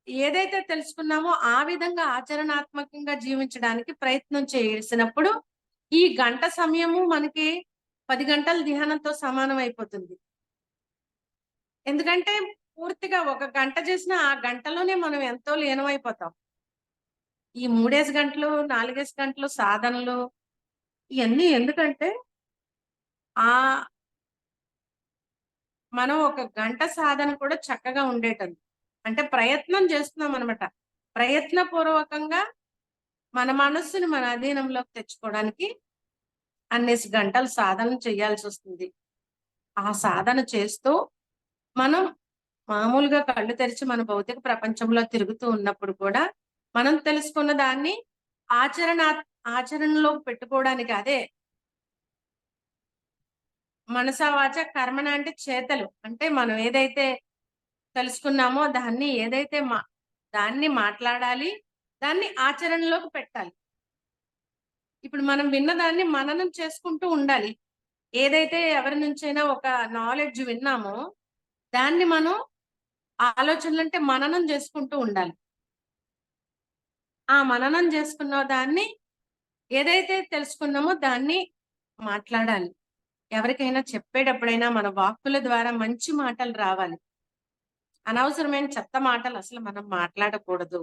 ఏదైతే తెలుసుకున్నామో ఆ విధంగా ఆచరణాత్మకంగా జీవించడానికి ప్రయత్నం చేసినప్పుడు ఈ గంట సమయము మనకి 10 గంటల ధ్యానంతో సమానం అయిపోతుంది. ఎందుకంటే పూర్తిగా ఒక గంట చేసిన ఆ గంటలోనే మనం ఎంతో లీనమైపోతాం. ఈ 3 గంటలు, 4 గంటలు సాధనలు ఇవన్నీ ఎందుకంటే ఆ మనం ఒక గంట సాధన కూడా చక్కగా ఉండేటది. అంటే ప్రయత్నం చేస్తున్నాం అనమాట. ప్రయత్నపూర్వకంగా మన మనస్సుని మన అధీనంలోకి తెచ్చుకోవడానికి అన్నేసి గంటలు సాధన చేయాల్సి వస్తుంది. ఆ సాధన చేస్తూ మనం మామూలుగా కళ్ళు తెరిచి మన భౌతిక ప్రపంచంలో తిరుగుతూ ఉన్నప్పుడు కూడా మనం తెలుసుకున్న దాన్ని ఆచరణలో పెట్టుకోవడానికి, అదే మనసా వాచ కర్మణ అంటే చేతలు, అంటే మనం ఏదైతే తెలుసుకున్నామో దాన్ని మాట్లాడాలి, దాన్ని ఆచరణలోకి పెట్టాలి. ఇప్పుడు మనం విన్నదాన్ని మననం చేసుకుంటూ ఉండాలి. ఏదైతే ఎవరి నుంచైనా ఒక నాలెడ్జ్ విన్నామో దాన్ని మనం ఆలోచనలు అంటే మననం చేసుకుంటూ ఉండాలి. ఆ మననం చేసుకున్న దాన్ని ఏదైతే తెలుసుకున్నామో దాన్ని మాట్లాడాలి. ఎవరికైనా చెప్పేటప్పుడైనా మన వాక్కుల ద్వారా మంచి మాటలు రావాలి. అనవసరమైన చెత్త మాటలు అసలు మనం మాట్లాడకూడదు.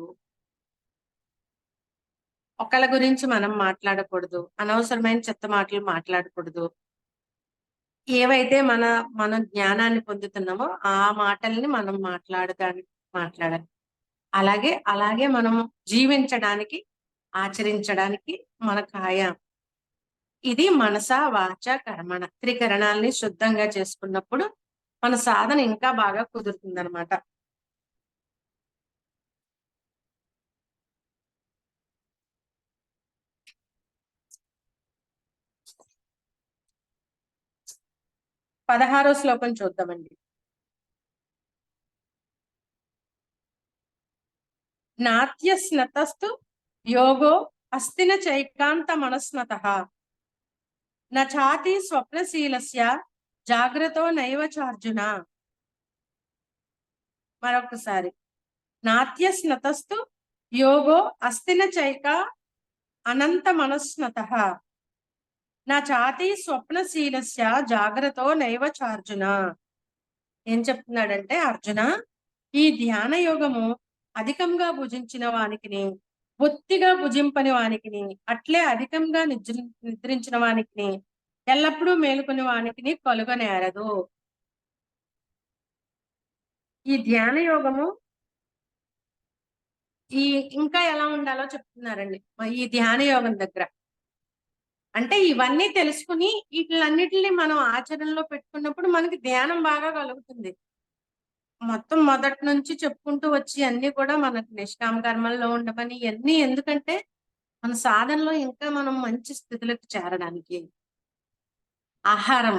ఒకళ్ళ గురించి మనం మాట్లాడకూడదు. అనవసరమైన చెత్త మాటలు మాట్లాడకూడదు. ఏవైతే మనం జ్ఞానాన్ని పొందుతున్నామో ఆ మాటల్ని మనం మాట్లాడాలి. అలాగే మనము జీవించడానికి, ఆచరించడానికి మన కాయ ఇది మనస వాచ కర్మణ త్రికరణాల్ని శుద్ధంగా చేసుకున్నప్పుడు మన సాధన ఇంకా బాగా కుదురుతుందన్నమాట. పదహారో శ్లోకం చూద్దామండి. నాత్యస్నతస్తు యోగో అస్తిన చైకాంత మనస్నతః నాతి స్వప్నశీలస్య జాగ్రత్తో నైవ చార్జున. మరొకసారి, నాత్యస్నతస్తు యోగో అస్తిన చైక అనంత మనస్నతః నాతి స్వప్నశీలస్య జాగ్రత్తో నైవ చార్జున. ఏం చెప్తున్నాడంటే, అర్జున, ఈ ధ్యాన యోగము అధికంగా భుజించిన వానికిని, బొత్తిగా భుజింపని వానికిని, అట్లే అధికంగా నిద్రించిన వానికిని, ఎల్లప్పుడూ మేలుకుని వానికిని కలుగనేరదు. ఈ ధ్యాన యోగము ఈ ఇంకా ఎలా ఉండాలో చెప్తున్నారండి ఈ ధ్యాన యోగం దగ్గర. అంటే ఇవన్నీ తెలుసుకుని వీటిలన్నిటిని మనం ఆచరణలో పెట్టుకున్నప్పుడు మనకి ధ్యానం బాగా కలుగుతుంది. మొత్తం మొదటి నుంచి చెప్పుకుంటూ వచ్చి అన్ని కూడా మనకు నిష్కామ కర్మల్లో ఉండమని ఇవన్నీ ఎందుకంటే మన సాధనలో ఇంకా మనం మంచి స్థితిలోకి చేరడానికి. ఆహారం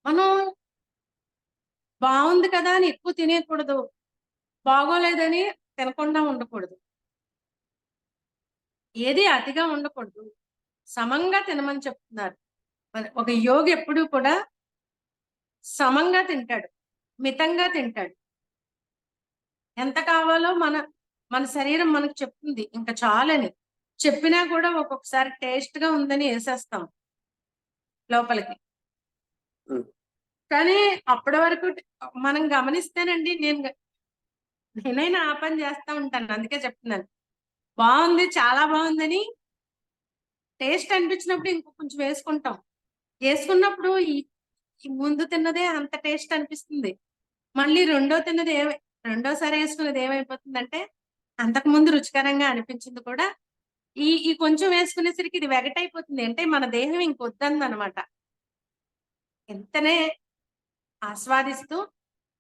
మనం బాగుంది కదా అని ఎక్కువ తినేయకూడదు, బాగోలేదని తినకుండా ఉండకూడదు, ఏది అతిగా ఉండకూడదు, సమంగా తినమని చెప్తున్నారు. ఒక యోగి ఎప్పుడూ కూడా సమంగా తింటాడు, మితంగా తింటాడు. ఎంత కావాలో మన మన శరీరం మనకు చెప్తుంది ఇంకా చాలని. చెప్పినా కూడా ఒక్కొక్కసారి టేస్ట్ గా ఉందని వేసేస్తాం లోపలికి. కానీ అప్పటి వరకు మనం గమనిస్తేనండి, నేనైనా ఆ పని చేస్తా ఉంటాను. అందుకే చెప్తున్నాను, బాగుంది చాలా బాగుందని టేస్ట్ అనిపించినప్పుడు ఇంకో కొంచెం వేసుకుంటాం. వేసుకున్నప్పుడు ఈ ముందు తిన్నదే అంత టేస్ట్ అనిపిస్తుంది. మళ్ళీ రెండోసారి వేసుకున్నది ఏమైపోతుందంటే అంతకు ముందు రుచికరంగా అనిపించింది కూడా ఈ ఈ కొంచెం వేసుకునేసరికి ఇది వెగటైపోతుంది. అంటే మన దేహం ఇంకొద్దందనమాట. ఎంతనే ఆస్వాదిస్తూ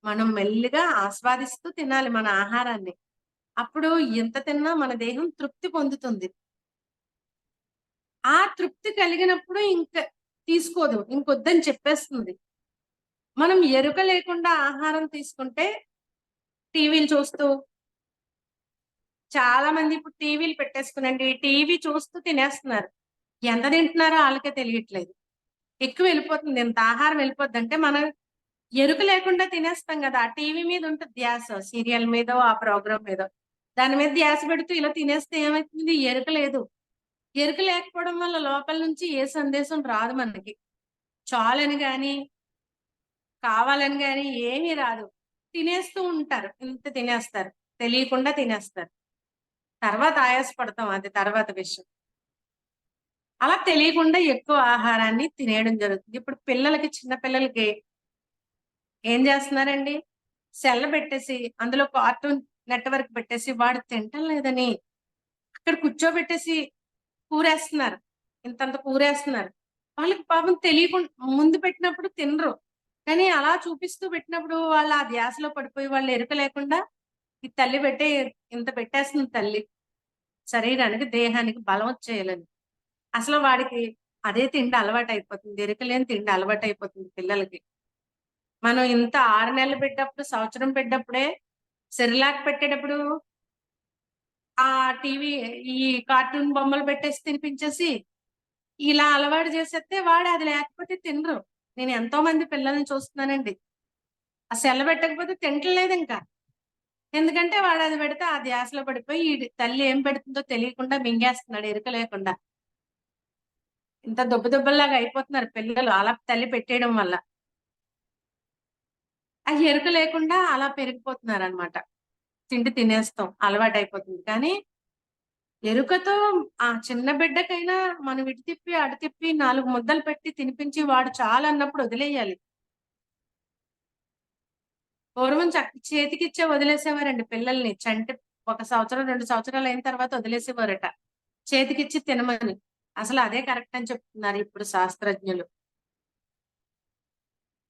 మనం మెల్లిగా ఆస్వాదిస్తూ తినాలి మన ఆహారాన్ని. అప్పుడు ఎంత తిన్నా మన దేహం తృప్తి పొందుతుంది. ఆ తృప్తి కలిగినప్పుడు తీసుకోదు, ఇంకొద్దని చెప్పేస్తుంది. మనం ఎరుక లేకుండా ఆహారం తీసుకుంటే టీవీలు చూస్తూ, చాలా మంది ఇప్పుడు టీవీలు పెట్టేసుకునండి టీవీ చూస్తూ తినేస్తున్నారు. ఎంత తింటున్నారో వాళ్ళకే తెలియట్లేదు. ఎక్కువ వెళ్ళిపోతుంది, ఇంత ఆహారం వెళ్ళిపోద్ది. అంటే మనం ఎరుక లేకుండా తినేస్తాం కదా, ఆ టీవీ మీద ఉంటుంది ధ్యాస, సీరియల్ మీదో ఆ ప్రోగ్రామ్ మీదో. దాని మీద ధ్యాస పెడుతూ ఇలా తినేస్తే ఏమవుతుంది, ఎరుక లేదు. ఎరుక లేకపోవడం వల్ల లోపల నుంచి ఏ సందేశం రాదు మనకి. చాలని గాని కావాలని గాని ఏమీ రాదు. తినేస్తూ ఉంటారు, ఇంత తినేస్తారు, తెలియకుండా తినేస్తారు. తర్వాత ఆయాసపడతాం, అది తర్వాత విషయం. అలా తెలియకుండా ఎక్కువ ఆహారాన్ని తినేయడం జరుగుతుంది. ఇప్పుడు చిన్న పిల్లలకి ఏం చేస్తున్నారండి, సెల్ల పెట్టేసి అందులో కార్టూన్ నెట్వర్క్ పెట్టేసి వాడు తింటం లేదని అక్కడ కూర్చోబెట్టేసి కూరేస్తున్నారు, ఇంతంత కూరేస్తున్నారు. వాళ్ళకి పాపం తెలియకుండా ముందు పెట్టినప్పుడు తినరు, కానీ అలా చూపిస్తూ పెట్టినప్పుడు వాళ్ళు ఆ ధ్యాసలో పడిపోయి వాళ్ళు ఎరుక లేకుండా ఈ తల్లి పెట్టే ఇంత పెట్టేస్తుంది తల్లి శరీరానికి దేహానికి బలం వచ్చేయాలని. అసలు వాడికి అదే తిండి అలవాటు అయిపోతుంది, ఎరుకలేని తిండి అలవాటు అయిపోతుంది పిల్లలకి. మనం ఇంత 6 నెలలు పెట్టేటప్పుడు, సంవత్సరం పెట్టేటప్పుడే సెరిలాక్ పెట్టేటప్పుడు ఆ టీవీ ఈ కార్టూన్ బొమ్మలు పెట్టేసి తినిపించేసి ఇలా అలవాటు చేసేస్తే వాడు అది లేకపోతే తినరు. నేను ఎంతో మంది పిల్లల్ని చూస్తున్నానండి, ఆ సెల్ల పెట్టకపోతే తింటలేదు ఇంకా. ఎందుకంటే వాడు అది పెడితే ఆ ధ్యాసలో పడిపోయి ఈ తల్లి ఏం పెడుతుందో తెలియకుండా మింగేస్తున్నాడు ఎరుక లేకుండా. ఇంత దుబ్బలాగా అయిపోతున్నారు పిల్లలు అలా తల్లి పెట్టేయడం వల్ల. ఆ ఎరుక లేకుండా అలా పెరిగిపోతున్నారు అనమాట. తిండి తినేస్తాం అలవాటు అయిపోతుంది. కానీ ఎరుకతో ఆ చిన్న బిడ్డకైనా మనం ఇటు తిప్పి అటు తిప్పి 4 ముద్దలు పెట్టి తినిపించి వాడు చాలు అన్నప్పుడు వదిలేయాలి. పూర్వం చేతికిచ్చే వదిలేసేవారండి పిల్లల్ని. ఒక సంవత్సరం 2 సంవత్సరాలు అయిన తర్వాత వదిలేసేవారట చేతికిచ్చి తినమని. అసలు అదే కరెక్ట్ అని చెప్తున్నారు ఇప్పుడు శాస్త్రజ్ఞులు.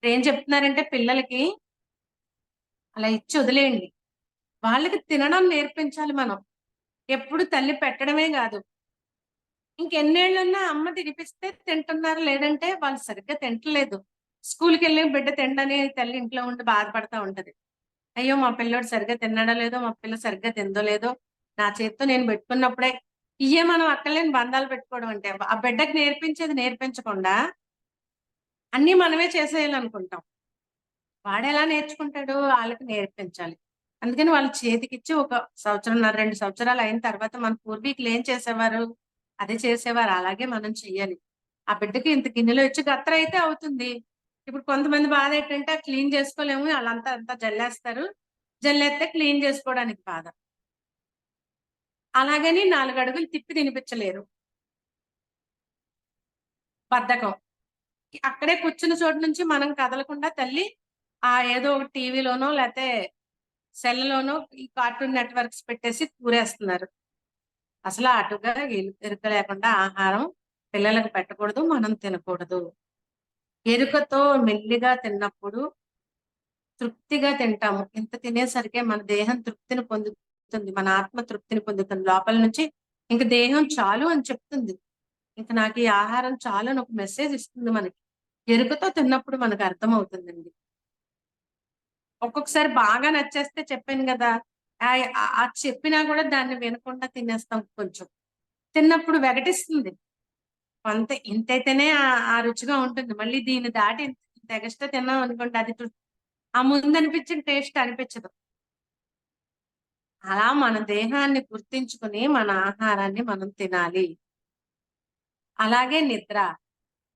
ఏం చెప్తున్నారంటే పిల్లలకి అలా ఇచ్చి వదిలేయండి, వాళ్ళకి తినడం నేర్పించాలి మనం. ఎప్పుడు తల్లి పెట్టడమే కాదు, ఇంకెన్నేళ్ళన్నా అమ్మ తినిపిస్తే తింటున్నారు, లేదంటే వాళ్ళు సరిగ్గా తింటలేదు. స్కూల్కి వెళ్ళి బిడ్డ తిండని తల్లి ఇంట్లో ఉండి బాధపడతా ఉంటది. అయ్యో మా పిల్లోడు సరిగ్గా తిన్నాడో లేదో, మా పిల్ల సరిగ్గా తిందో లేదో, నా చేతితో నేను పెట్టుకున్నప్పుడే ఇయ్యే మనం అక్కర్లేని బంధాలు పెట్టుకోవడం. అంటే ఆ బిడ్డకి నేర్పించేది నేర్పించకుండా అన్ని మనమే చేసేయాలనుకుంటాం. వాడెలా నేర్చుకుంటాడు, వాళ్ళకి నేర్పించాలి. అందుకని వాళ్ళ చేతికిచ్చి ఒక సంవత్సరంన్నర 2 సంవత్సరాలు అయిన తర్వాత మన పూర్వీకులు ఏం చేసేవారు అదే చేసేవారు, అలాగే మనం చెయ్యాలి. ఆ బిడ్డకి ఇంత గిన్నెలో ఇచ్చి గత్ర అయితే అవుతుంది. ఇప్పుడు కొంతమంది బాధ ఏంటంటే క్లీన్ చేసుకోలేము, వాళ్ళంతా అంతా జల్లేస్తారు, జల్లేస్తే క్లీన్ చేసుకోవడానికి బాధ. అలాగని 4 అడుగులు తిప్పి తినిపించలేరు, బద్ధకం. అక్కడే కూర్చున్న చోటు నుంచి మనం కదలకుండా తల్లి ఏదో ఒక టీవీలోనో లేకపోతే సెల్లోనో ఈ కార్టూన్ నెట్వర్క్స్ పెట్టేసి కూరేస్తున్నారు. అసలు అటుగా ఎరుక లేకుండా ఆహారం పిల్లలకు పెట్టకూడదు, మనం తినకూడదు. ఎరుకతో మెల్లిగా తిన్నప్పుడు తృప్తిగా తింటాము. ఇంత తినేసరికే మన దేహం తృప్తిని పొందుతుంది, మన ఆత్మ తృప్తిని పొందుతుంది. లోపల నుంచి ఇంక దేహం చాలు అని చెప్తుంది. ఇంక నాకు ఈ ఆహారం చాలు అని ఒక మెసేజ్ ఇస్తుంది మనకి. ఎరుకతో తిన్నప్పుడు మనకు అర్థమవుతుందండి. ఒక్కొక్కసారి బాగా నచ్చేస్తే చెప్పాను కదా, అది చెప్పినా కూడా దాన్ని వినకుండా తినేస్తాం. కొంచెం తిన్నప్పుడు వెగటిస్తుంది. కొంత ఇంతైతేనే ఆ రుచిగా ఉంటుంది. మళ్ళీ దీన్ని దాటి ఇంత ఎగస్ట్రా తిన్నాం అనుకోండి, అది ఆ ముందు అనిపించిన టేస్ట్ అనిపించదు. అలా మన దేహాన్ని గుర్తించుకుని మన ఆహారాన్ని మనం తినాలి. అలాగే నిద్ర.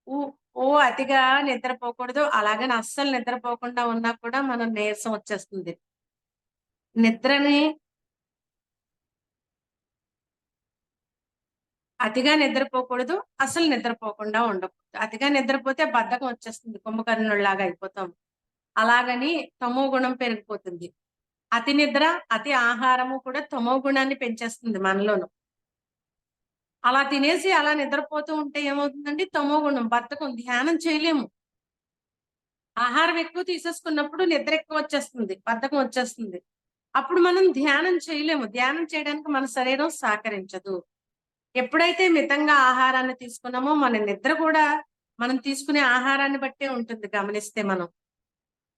ఓ ఓ అతిగా నిద్రపోకూడదు. అలాగని అస్సలు నిద్రపోకుండా ఉన్నా కూడా మనం నీరసం వచ్చేస్తుంది. నిద్రని అతిగా నిద్రపోకూడదు, అసలు నిద్రపోకుండా ఉండకూడదు. అతిగా నిద్రపోతే బద్ధకం వచ్చేస్తుంది, కుంభకర్ణుల్లాగా అయిపోతాం. అలాగని తమో గుణం పెరిగిపోతుంది. అతి నిద్ర, అతి ఆహారము కూడా తమో గుణాన్ని పెంచేస్తుంది మనలోను. అలా తినేసి అలా నిద్రపోతూ ఉంటే ఏమవుతుందండి, తమో గుణం, బద్ధకం, ధ్యానం చేయలేము. ఆహారం ఎక్కువ తీసేసుకున్నప్పుడు నిద్ర ఎక్కువ వచ్చేస్తుంది, బద్ధకం వచ్చేస్తుంది. అప్పుడు మనం ధ్యానం చేయలేము. ధ్యానం చేయడానికి మన శరీరం సహకరించదు. ఎప్పుడైతే మితంగా ఆహారాన్ని తీసుకున్నామో మన నిద్ర కూడా మనం తీసుకునే ఆహారాన్ని బట్టే ఉంటుంది. గమనిస్తే మనం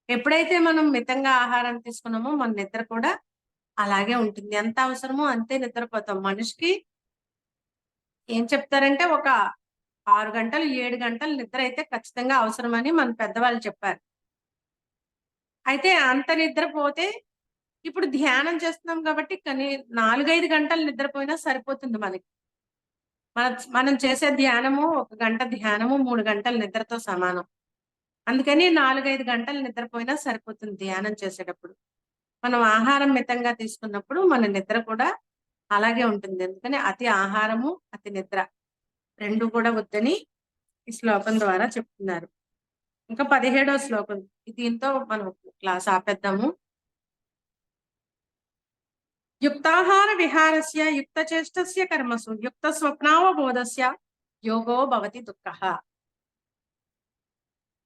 ఎప్పుడైతే మనం మితంగా ఆహారాన్ని తీసుకున్నామో మన నిద్ర కూడా అలాగే ఉంటుంది. ఎంత అవసరమో అంతే నిద్రపోతాం. మనిషికి ఏం చెప్తారంటే ఒక 6 గంటలు 7 గంటలు నిద్ర అయితే ఖచ్చితంగా అవసరమని మన పెద్దవాళ్ళు చెప్పారు. అయితే అంత నిద్రపోతే ఇప్పుడు ధ్యానం చేస్తున్నాం కాబట్టి కానీ 4-5 గంటలు నిద్రపోయినా సరిపోతుంది మనకి. మనం చేసే ధ్యానము 1 గంట ధ్యానము 3 గంటల నిద్రతో సమానం. అందుకని 4-5 గంటలు నిద్రపోయినా సరిపోతుంది ధ్యానం చేసేటప్పుడు. మనం ఆహారం మితంగా తీసుకున్నప్పుడు మన నిద్ర కూడా అలాగే ఉంటుంది. ఎందుకని అతి ఆహారము, అతి నిద్ర 2 కూడా వద్దని ఈ శ్లోకం ద్వారా చెప్తున్నారు. ఇంకా 17వ శ్లోకం. దీంతో మనం క్లాస్ ఆపేద్దాము. యుక్తాహార విహారస్య యుక్తచేష్టస్య కర్మసు యుక్త స్వప్నావబోధస్య యోగో భవతి దుఃఖః.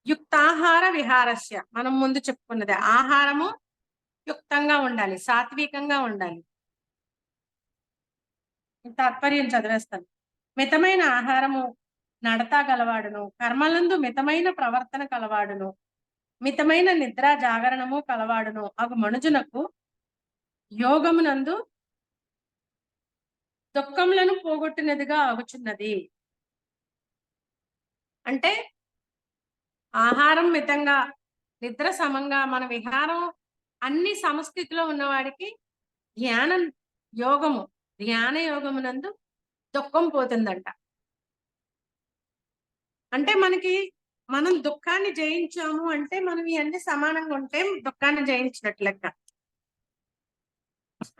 యుక్తాహార విహారస్య మనం ముందు చెప్పుకున్నది. ఆహారము యుక్తంగా ఉండాలి, సాత్వికంగా ఉండాలి. తాత్పర్యం చదివేస్తాను. మితమైన ఆహారము నడత గలవాడును, కర్మలందు మితమైన ప్రవర్తన కలవాడును, మితమైన నిద్ర జాగరణము కలవాడును అగు మనుజునకు యోగమునందు దుఃఖములను పోగొట్టినదిగా అగుచున్నది. అంటే ఆహారం మితంగా, నిద్ర సమంగా, మన విహారం అన్ని సమస్థితిలో ఉన్నవాడికి ధ్యానం యోగము, ధ్యాన యోగమునందు దుఃఖం పోతుందంట. అంటే మనం దుఃఖాన్ని జయించాము అంటే మనం ఇవన్నీ సమానంగా ఉంటే దుఃఖాన్ని జయించినట్లు లెక్క.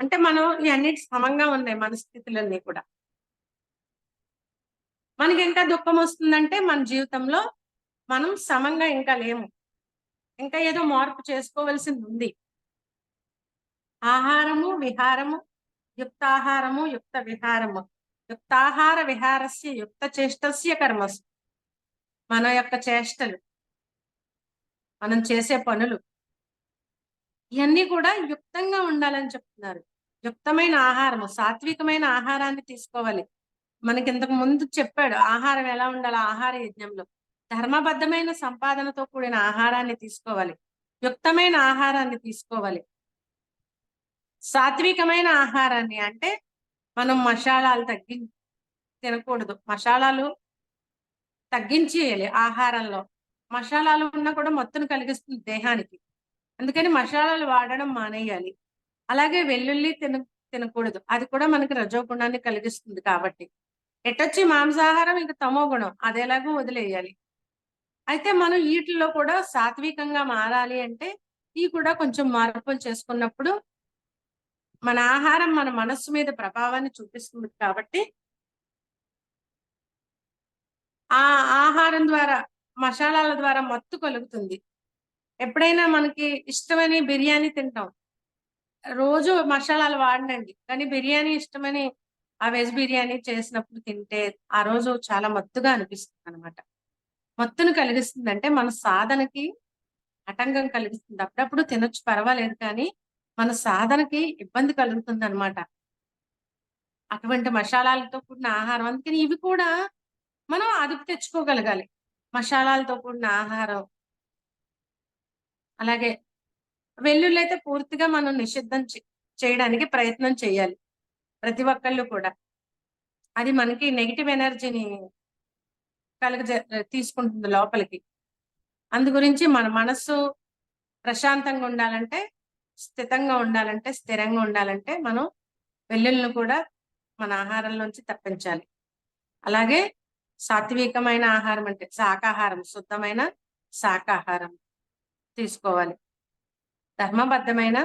అంటే మనం ఇవన్నీ సమంగా ఉన్నాయి మన స్థితులన్నీ కూడా. మనకి ఇంకా దుఃఖం వస్తుందంటే మన జీవితంలో మనం సమంగా ఇంకా లేము, ఇంకా ఏదో మార్పు చేసుకోవలసింది ఉంది. ఆహారము విహారము, యుక్తాహారము యుక్త విహారము, యుక్తాహార విహారస్య యుక్త చేష్టస్య కర్మసు. మన యొక్క చేష్టలు, మనం చేసే పనులు ఇవన్నీ కూడా యుక్తంగా ఉండాలని చెప్తున్నారు. యుక్తమైన ఆహారము, సాత్వికమైన ఆహారాన్ని తీసుకోవాలి. మనకి ఇంతకు ముందు చెప్పాడు ఆహారం ఎలా ఉండాలి. ఆహార యజ్ఞంలో ధర్మబద్ధమైన సంపాదనతో కూడిన ఆహారాన్ని తీసుకోవాలి, యుక్తమైన ఆహారాన్ని తీసుకోవాలి. సాత్వికమైన ఆహారాన్ని అంటే మనం మసాలాలు తినకూడదు. మసాలాలు తగ్గించేయాలి ఆహారంలో. మసాలాలు ఉన్నా కూడా మత్తును కలిగిస్తుంది దేహానికి, అందుకని మసాలాలు వాడడం మానేయాలి. అలాగే వెల్లుల్లి తినకూడదు, అది కూడా మనకి రజోగుణాన్ని కలిగిస్తుంది. కాబట్టి ఎటొచ్చి మాంసాహారం ఇంకా తమో గుణం, అది ఎలాగో వదిలేయాలి. అయితే మనం వీటిల్లో కూడా సాత్వికంగా మారాలి అంటే ఈ కూడా కొంచెం మార్పులు చేసుకున్నప్పుడు మన ఆహారం మన మనస్సు మీద ప్రభావాన్ని చూపిస్తుంది. కాబట్టి ఆ ఆహారం ద్వారా, మసాలాల ద్వారా మత్తు కలుగుతుంది. ఎప్పుడైనా మనకి ఇష్టమని బిర్యానీ తింటాం, రోజు మసాలాలు వాడనండి, కానీ బిర్యానీ ఇష్టమని ఆ వెజ్ బిర్యానీ చేసినప్పుడు తింటే ఆ రోజు చాలా మత్తుగా అనిపిస్తుంది అనమాట. మత్తును కలిగిస్తుంది అంటే మన సాధనకి ఆటంకం కలిగిస్తుంది. అప్పుడప్పుడు తినొచ్చు, పర్వాలేదు, కానీ మన సాధనకి ఇబ్బంది కలుగుతుంది అనమాట అటువంటి మసాలాలతో కూడిన ఆహారం. అందుకని ఇవి కూడా మనం అదుపు తెచ్చుకోగలగాలి. మసాలాలతో కూడిన ఆహారం. అలాగే వెల్లుల్లి అయితే పూర్తిగా మనం నిషిద్ధం చేయడానికి ప్రయత్నం చేయాలి ప్రతి ఒక్కళ్ళు కూడా. అది మనకి నెగిటివ్ ఎనర్జీని తీసుకుంటుంది లోపలికి. అందు గురించి మన మనస్సు ప్రశాంతంగా ఉండాలంటే, స్థితంగా ఉండాలంటే, స్థిరంగా ఉండాలంటే మనం వెల్లుల్లిని కూడా మన ఆహారంలోంచి తప్పించాలి. అలాగే సాత్వికమైన ఆహారం అంటే శాకాహారం, శుద్ధమైన శాకాహారం తీసుకోవాలి. ధర్మబద్ధమైన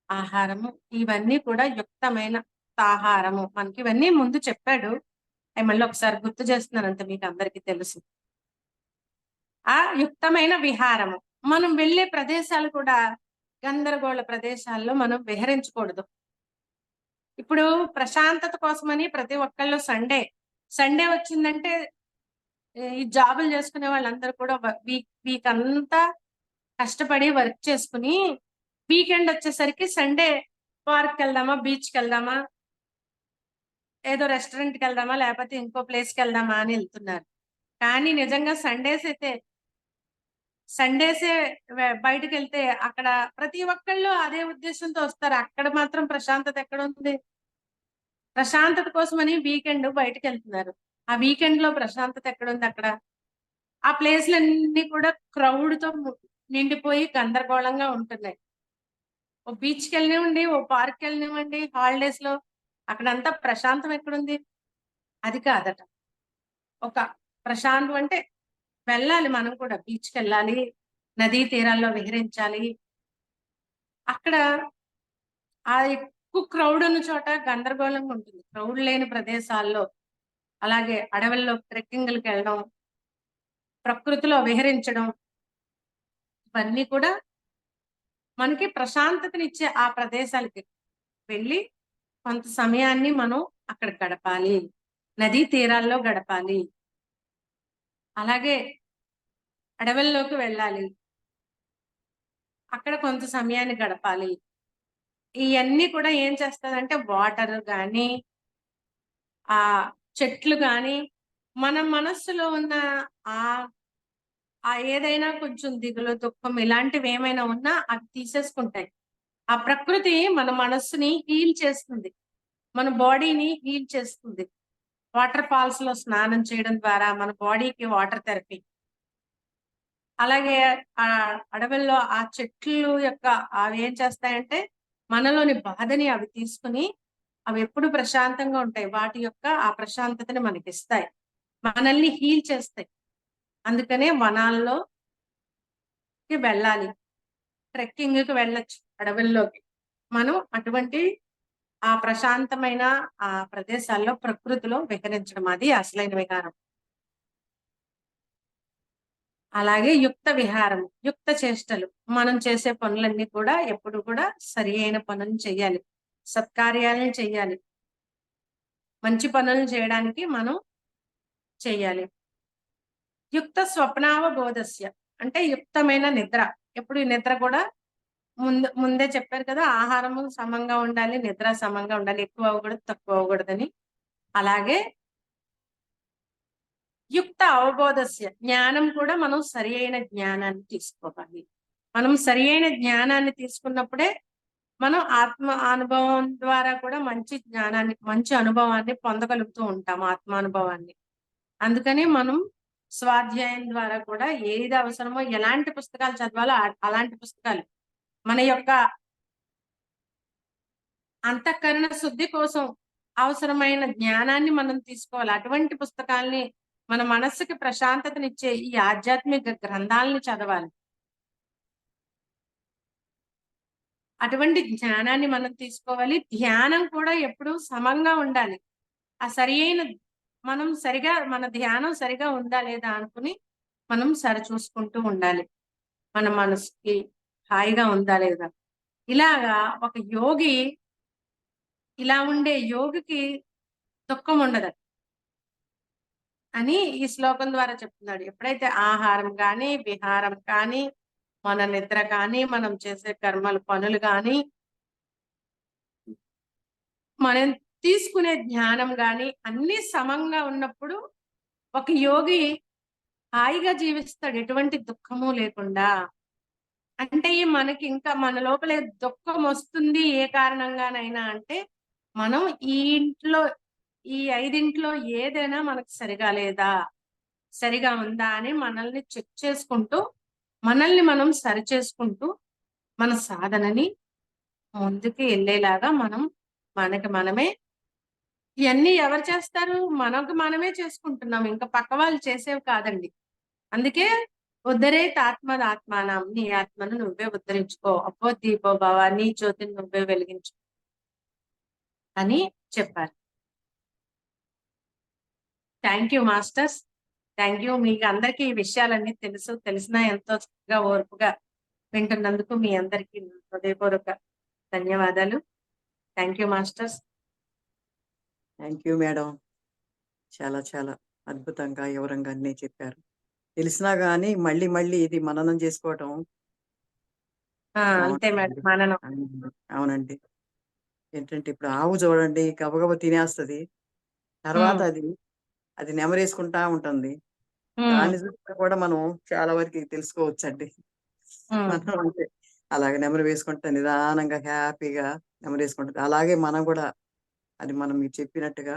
ఆహారము, ఇవన్నీ కూడా యుక్తమైన ఆహారము. మనకి ఇవన్నీ ముందు చెప్పాడు, అవి మళ్ళీ ఒకసారి గుర్తు చేస్తున్నాను అంతే, మీకు అందరికీ తెలుసు. ఆ యుక్తమైన విహారము. మనం వెళ్ళే ప్రదేశాలు కూడా గందరగోళ ప్రదేశాల్లో మనం విహరించకూడదు. ఇప్పుడు ప్రశాంతత కోసమని ప్రతి ఒక్కళ్ళు సండే వచ్చిందంటే ఈ జాబులు చేసుకునే వాళ్ళందరూ కూడా వీక్ అంతా కష్టపడి వర్క్ చేసుకుని వీకెండ్ వచ్చేసరికి సండే పార్క్కి వెళ్దామా, బీచ్కి వెళ్దామా, ఏదో రెస్టారెంట్కి వెళ్దామా, లేకపోతే ఇంకో ప్లేస్కి వెళ్దామా అని వెళ్తున్నారు. కానీ నిజంగా సండేసే బయటకు వెళ్తే అక్కడ ప్రతి ఒక్కళ్ళు అదే ఉద్దేశంతో వస్తారు. అక్కడ మాత్రం ప్రశాంతత ఎక్కడ ఉంది? ప్రశాంతత కోసమని వీకెండ్ బయటకు వెళ్తున్నారు. ఆ వీకెండ్ లో ప్రశాంతత ఎక్కడుంది అక్కడ? ఆ ప్లేస్లన్నీ కూడా క్రౌడ్ తో నిండిపోయి గందరగోళంగా ఉంటున్నాయి. ఓ బీచ్కి వెళ్ళనివ్వండి, ఓ పార్క్ వెళ్ళనివ్వండి, హాలిడేస్ లో అక్కడంతా ప్రశాంతం ఎక్కడుంది? అది కాదట. ఒక ప్రశాంతం అంటే వెళ్ళాలి, మనం కూడా బీచ్కి వెళ్ళాలి, నదీ తీరాల్లో విహరించాలి. అక్కడ ఆ ఎక్కువ క్రౌడ్ ఉన్న చోట గందరగోళంగా ఉంటుంది. క్రౌడ్ లేని ప్రదేశాల్లో, అలాగే అడవుల్లో ట్రెక్కింగ్లకు వెళ్ళడం, ప్రకృతిలో విహరించడం, ఇవన్నీ కూడా మనకి ప్రశాంతతనిచ్చే ఆ ప్రదేశాలకి వెళ్ళి కొంత సమయాన్ని మనం అక్కడ గడపాలి. నదీ తీరాల్లో గడపాలి. అలాగే అడవుల్లోకి వెళ్ళాలి, అక్కడ కొంత సమయాన్ని గడపాలి. ఇవన్నీ కూడా ఏం చేస్తుందంటే వాటర్ కానీ, ఆ చెట్లు కానీ మన మనస్సులో ఉన్న ఆ ఆ ఏదైనా కొంచెం దిగులు, దుఃఖం ఇలాంటివి ఏమైనా ఉన్నా అవి తీసేసుకుంటాయి. ఆ ప్రకృతి మన మనస్సుని హీల్ చేస్తుంది, మన బాడీని హీల్ చేస్తుంది. వాటర్ ఫాల్స్ లో స్నానం చేయడం ద్వారా మన బాడీకి వాటర్ థెరపీ. అలాగే ఆ అడవుల్లో ఆ చెట్లు యొక్క అవి ఏం చేస్తాయంటే మనలోని బాధని అవి తీసుకుని అవి ఎప్పుడు ప్రశాంతంగా ఉంటాయి. వాటి యొక్క ఆ ప్రశాంతతని మనకి ఇస్తాయి, మనల్ని హీల్ చేస్తాయి. అందుకనే వనాల్లోకి వెళ్ళాలి, ట్రెక్కింగ్కి వెళ్ళొచ్చు అడవుల్లోకి. మనం అటువంటి ఆ ప్రశాంతమైన ఆ ప్రదేశాల్లో ప్రకృతిలో విహరించడం, అది అసలైన విహారం. అలాగే యుక్త విహారం, యుక్త చేష్టలు. మనం చేసే పనులన్నీ కూడా ఎప్పుడు కూడా సరి అయిన పనులు చేయాలి, సత్కార్యాలను చేయాలి, మంచి పనులు చేయడానికి మనం చెయ్యాలి. యుక్త స్వప్నావబోధస్య అంటే యుక్తమైన నిద్ర. ఎప్పుడు ఈ నిద్ర కూడా ముందే చెప్పారు కదా, ఆహారము సమంగా ఉండాలి, నిద్ర సమంగా ఉండాలి, ఎక్కువ అవ్వకూడదు, తక్కువ అవ్వకూడదని. అలాగే యుక్త అవబోధస్య జ్ఞానం కూడా మనం సరి అయిన జ్ఞానాన్ని తీసుకోవాలి. మనం సరి అయిన జ్ఞానాన్ని తీసుకున్నప్పుడే మనం ఆత్మ అనుభవం ద్వారా కూడా మంచి జ్ఞానాన్ని, మంచి అనుభవాన్ని పొందగలుగుతూ ఉంటాం, ఆత్మానుభవాన్ని. అందుకని మనం స్వాధ్యాయం ద్వారా కూడా ఏది అవసరమో, ఎలాంటి పుస్తకాలు చదవాలో అలాంటి పుస్తకాలు, మన యొక్క అంతఃకరణ శుద్ధి కోసం అవసరమైన జ్ఞానాన్ని మనం తీసుకోవాలి. అటువంటి పుస్తకాల్ని, మన మనస్సుకి ప్రశాంతతనిచ్చే ఈ ఆధ్యాత్మిక గ్రంథాలని చదవాలి. అటువంటి జ్ఞానాన్ని మనం తీసుకోవాలి. ధ్యానం కూడా ఎప్పుడు సమంగా ఉండాలి. ఆ సరి అయిన మనం సరిగా, మన ధ్యానం సరిగా ఉందా లేదా అనుకుని మనం సరి చూసుకుంటూ ఉండాలి. మన మనసుకి హాయిగా ఉందా లేదా. ఇలాగా ఒక యోగి, ఇలా ఉండే యోగికి దుఃఖం ఉండదు అని ఈ శ్లోకం ద్వారా చెప్తున్నాడు. ఎప్పుడైతే ఆహారం కానీ, విహారం కానీ, మన నిద్ర కానీ, మనం చేసే కర్మలు, పనులు కానీ, మనం తీసుకునే జ్ఞానం కానీ అన్ని సమంగా ఉన్నప్పుడు ఒక యోగి హాయిగా జీవిస్తాడు, ఎటువంటి దుఃఖము లేకుండా. అంటే మనకి ఇంకా మన లోపల దుఃఖం వస్తుంది ఏ కారణంగానైనా అంటే, మనం ఈ ఇంట్లో ఈ 5 ఏదైనా మనకు సరిగా లేదా, సరిగా ఉందా అని మనల్ని చెక్ చేసుకుంటూ, మనల్ని మనం సరి చేసుకుంటూ, మన సాధనని ముందుకు వెళ్ళేలాగా మనకి మనమే ఇవన్నీ ఎవరు చేస్తారు? మనకు మనమే చేసుకుంటున్నాం, ఇంకా పక్క వాళ్ళు చేసేవి కాదండి. అందుకే ఉద్ధరేతాత్మదాత్మానం, నీ ఆత్మను నువ్వే ఉద్ధరించుకో, అప్పో దీపో భవ, నీ జ్యోతిని నువ్వే వెలిగించు అని చెప్పారు. Thank you masters, thank you. మీకు అందరికీ ఈ విషయాలన్నీ తెలిసినా ఎంతో చక్కగా ఓర్పుగా వింటున్నందుకు మీ అందరికీ హృదయపూర్వక ధన్యవాదాలు. Thank you masters. Thank you madam. చాలా చాలా అద్భుతంగా వివరంగా అన్నీ చెప్పారు. తెలిసినా గానీ మళ్ళీ మళ్ళీ ఇది మననం చేసుకోవటం అంతే మేడం, మననం. అవునండి. అవునండి. ఏంటంటే ఇప్పుడు ఆవు చూడండి గబగబా తినేస్తది. తర్వాత అది నెమరేసుకుంటా ఉంటుంది. దాన్ని చూస్తే కూడా మనం చాలా వరకు తెలుసుకోవచ్చండి. మనం అంటే అలాగే నెమరు వేసుకుంటే నిదానంగా హ్యాపీగా నెమరేసుకుంటది. అలాగే మనం కూడా అది మనం మీరు చెప్పినట్టుగా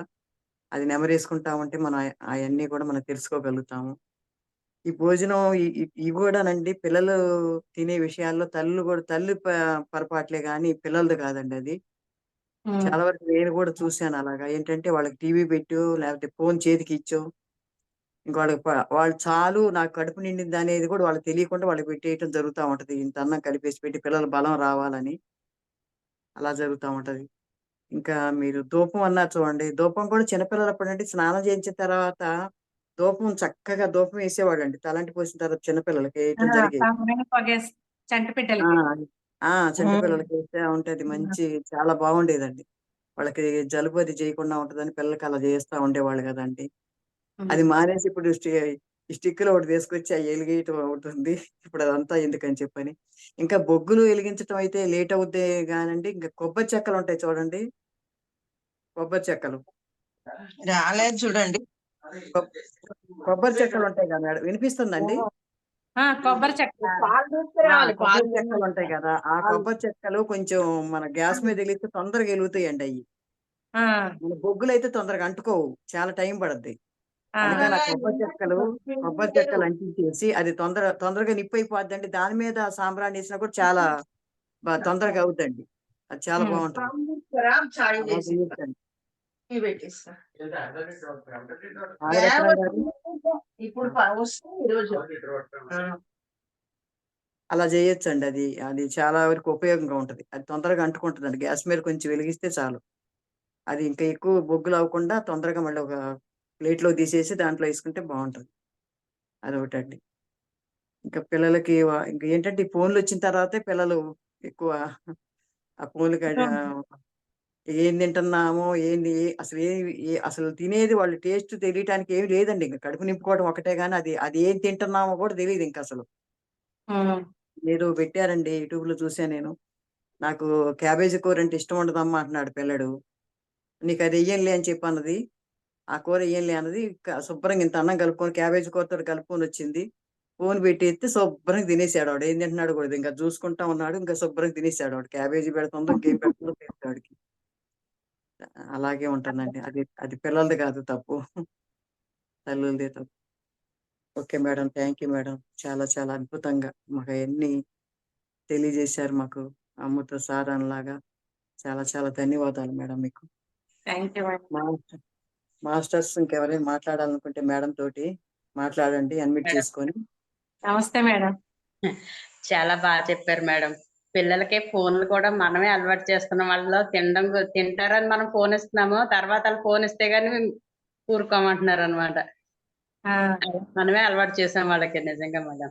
అది నెమరేసుకుంటా ఉంటే మనం అయన్నీ కూడా మనం తెలుసుకోగలుగుతాము. ఈ భోజనం ఇవి కూడానండి పిల్లలు తినే విషయాల్లో తల్లి పొరపాట్లే గాని పిల్లలది కాదండి అది. చాలా వరకు నేను కూడా చూశాను అలాగా. ఏంటంటే వాళ్ళకి టీవీ పెట్టో లేకపోతే ఫోన్ చేతికి ఇచ్చో ఇంక వాళ్ళు చాలు నాకు కడుపు నిండిందనేది కూడా వాళ్ళకి తెలియకుండా వాళ్ళకి పెట్టేయటం జరుగుతా ఉంటది. ఇంత అన్నం కలిపేసి పెట్టి పిల్లలు బలం రావాలని అలా జరుగుతా ఉంటది. ఇంకా మీరు ధూపం అన్నారు చూడండి. ధూపం కూడా చిన్నపిల్లలప్పుడంటే స్నానం చేయించిన తర్వాత చక్కగా ధూపం వేసేవాడండి. తలంటి పోసిన తర్వాత చిన్నపిల్లలకి వేయటం జరిగేది. చంటి ఆ! బిడ్డలకి. చంటి పిల్లలకి వేస్తే ఉంటది మంచి చాలా బాగుండేదండి. వాళ్ళకి జలుబు అది చేయకుండా ఉంటదని పిల్లలకి అలా చేస్తా ఉండేవాళ్ళు కదండీ! అది మానేసి ఇప్పుడు ఈ స్టిక్కులు ఒకటి తీసుకొచ్చి అయి ఎలిగేయటం ఒకటుంది. ఇప్పుడు అదంతా ఎందుకని చెప్పని. ఇంకా బొగ్గులు వెలిగించటం అయితే లేట్ అవుద్దే గానండి. ఇంకా కొబ్బరి చెక్కలుంటాయి చూడండి. కొబ్బరి చెక్కలు. రాలేదు చూడండి. కొబ్ కొబ్బరి చెక్కలుంటాయి కదా మేడం. వినిపిస్తుందండి? కొబ్బరి చెక్క. పాలు తీసుకురావాలి. కొబ్బరి చెక్కలుంటాయి కదా! ఆ కొబ్బరి చెక్కలు కొంచెం మన గ్యాస్ మీద ఎలిగితే తొందరగా ఎలుగుతాయండి అయి. మన బొగ్గులైతే తొందరగా అంటుకోవు. చాలా టైం పడద్ది. అందుకని ఆ కొబ్బరి చెక్కలు అంటించేసి అది తొందరగా నిప్పయిపోద్దండి. దాని మీద సాంబ్రాణి ఏసినా కూడా చాలా తొందరగా అవుద్దండి. అది చాలా బావుంటది. పాలు తీసుకురా, చాయ్ అలా చేసి చేయొచ్చండి. పెట్టిస్తా. నాగరత్నం గారు ఇప్పుడు వస్తుంది ఈరోజు. అలా చేయొచ్చండి. అది చాలా వరకు ఉపయోగంగా ఉంటది. అది తొందరగా అంటుకుంటదండి. గ్యాస్ మీద కొంచెం వెలిగిస్తే చాలు. అది ఇంకా ఎక్కువ బొగ్గులు అవ్వకుండా తొందరగా మళ్ళీ ఒక ప్లేట్‌లోకి తీసేసి దాంట్లో ఏసుకుంటే బావుంటది. అదొకటండి. ఇంకా పిల్లలకి ఇంకేంటంటే ఈ ఫోన్‌లొచ్చిన తర్వాతే పిల్లలు ఎక్కువ ఆ ఫోన్‌లకి ఏం తింటున్నామో ఏంది అసలు అసలు తినేది వాళ్ళు టేస్ట్ తెలియటానికి ఏమి లేదండి. ఇంక కడుపు నింపుకోవడం ఒకటే గాని అది ఏం తింటున్నామో కూడా తెలీదింకసలు. ఏదో పెట్టారండి యూట్యూబ్‌లో చూసా నేను. నాకు క్యాబేజీ కూరంటే ఇష్టం ఉండదమ్మా అంటున్నాడు పిల్లాడు. నీకదెయ్యంలే అని చెప్పన్నది. ఆ కూర ఎయ్యంలే అన్నది. శుభ్రంగా ఇంత అన్నం కలుపుకొని క్యాబేజీ కూరతోటి కలుపుకొనొచ్చింది. ఫోను పెట్టేత్తే శుభ్రంగా తినేసాడు ఆడు. ఏం తింటున్నాడో కూడా ఇంకా చూసుకుంటా ఉన్నాడు. ఇంకా శుభ్రంగా తినేసాడు ఆడు. క్యాబేజీ పెడుతుందో ఇంకేం పెడుతుందో తెలీదు ఆడికి. అలాగే ఉంటుందండి. అది అది పిల్లలది కాదు తప్పు. తల్లులదే తప్పు. Okay madam. Thank you madam. చాలా చాలా అద్భుతంగా మాకయన్నీ తెలియజేశారు మాకు. అమృత సారాంలాగా. చాలా చాలా ధన్యవాదాలు మేడం మీకు. Thank you. మాస్టర్ మాస్టర్స్ ఇంకెవరైనా మాట్లాడాలనుకుంటే మేడం తోటి మాట్లాడండి అన్మ్యూట్ చేసుకొని. నమస్తే మేడం. చాలా బాగా చెప్పారు మేడం. పిల్లలకి ఫోన్లు కూడా మనమే అలవాటు చేస్తున్నాం. వాళ్ళు తింటారని మనం ఫోన్ ఇస్తున్నాము. తర్వాత వాళ్ళు ఫోన్ ఇస్తే గానీ ఊరుకోమంటున్నారు అనమాట. మనమే అలవాటు చేసాం వాళ్ళకి నిజంగా మేడం.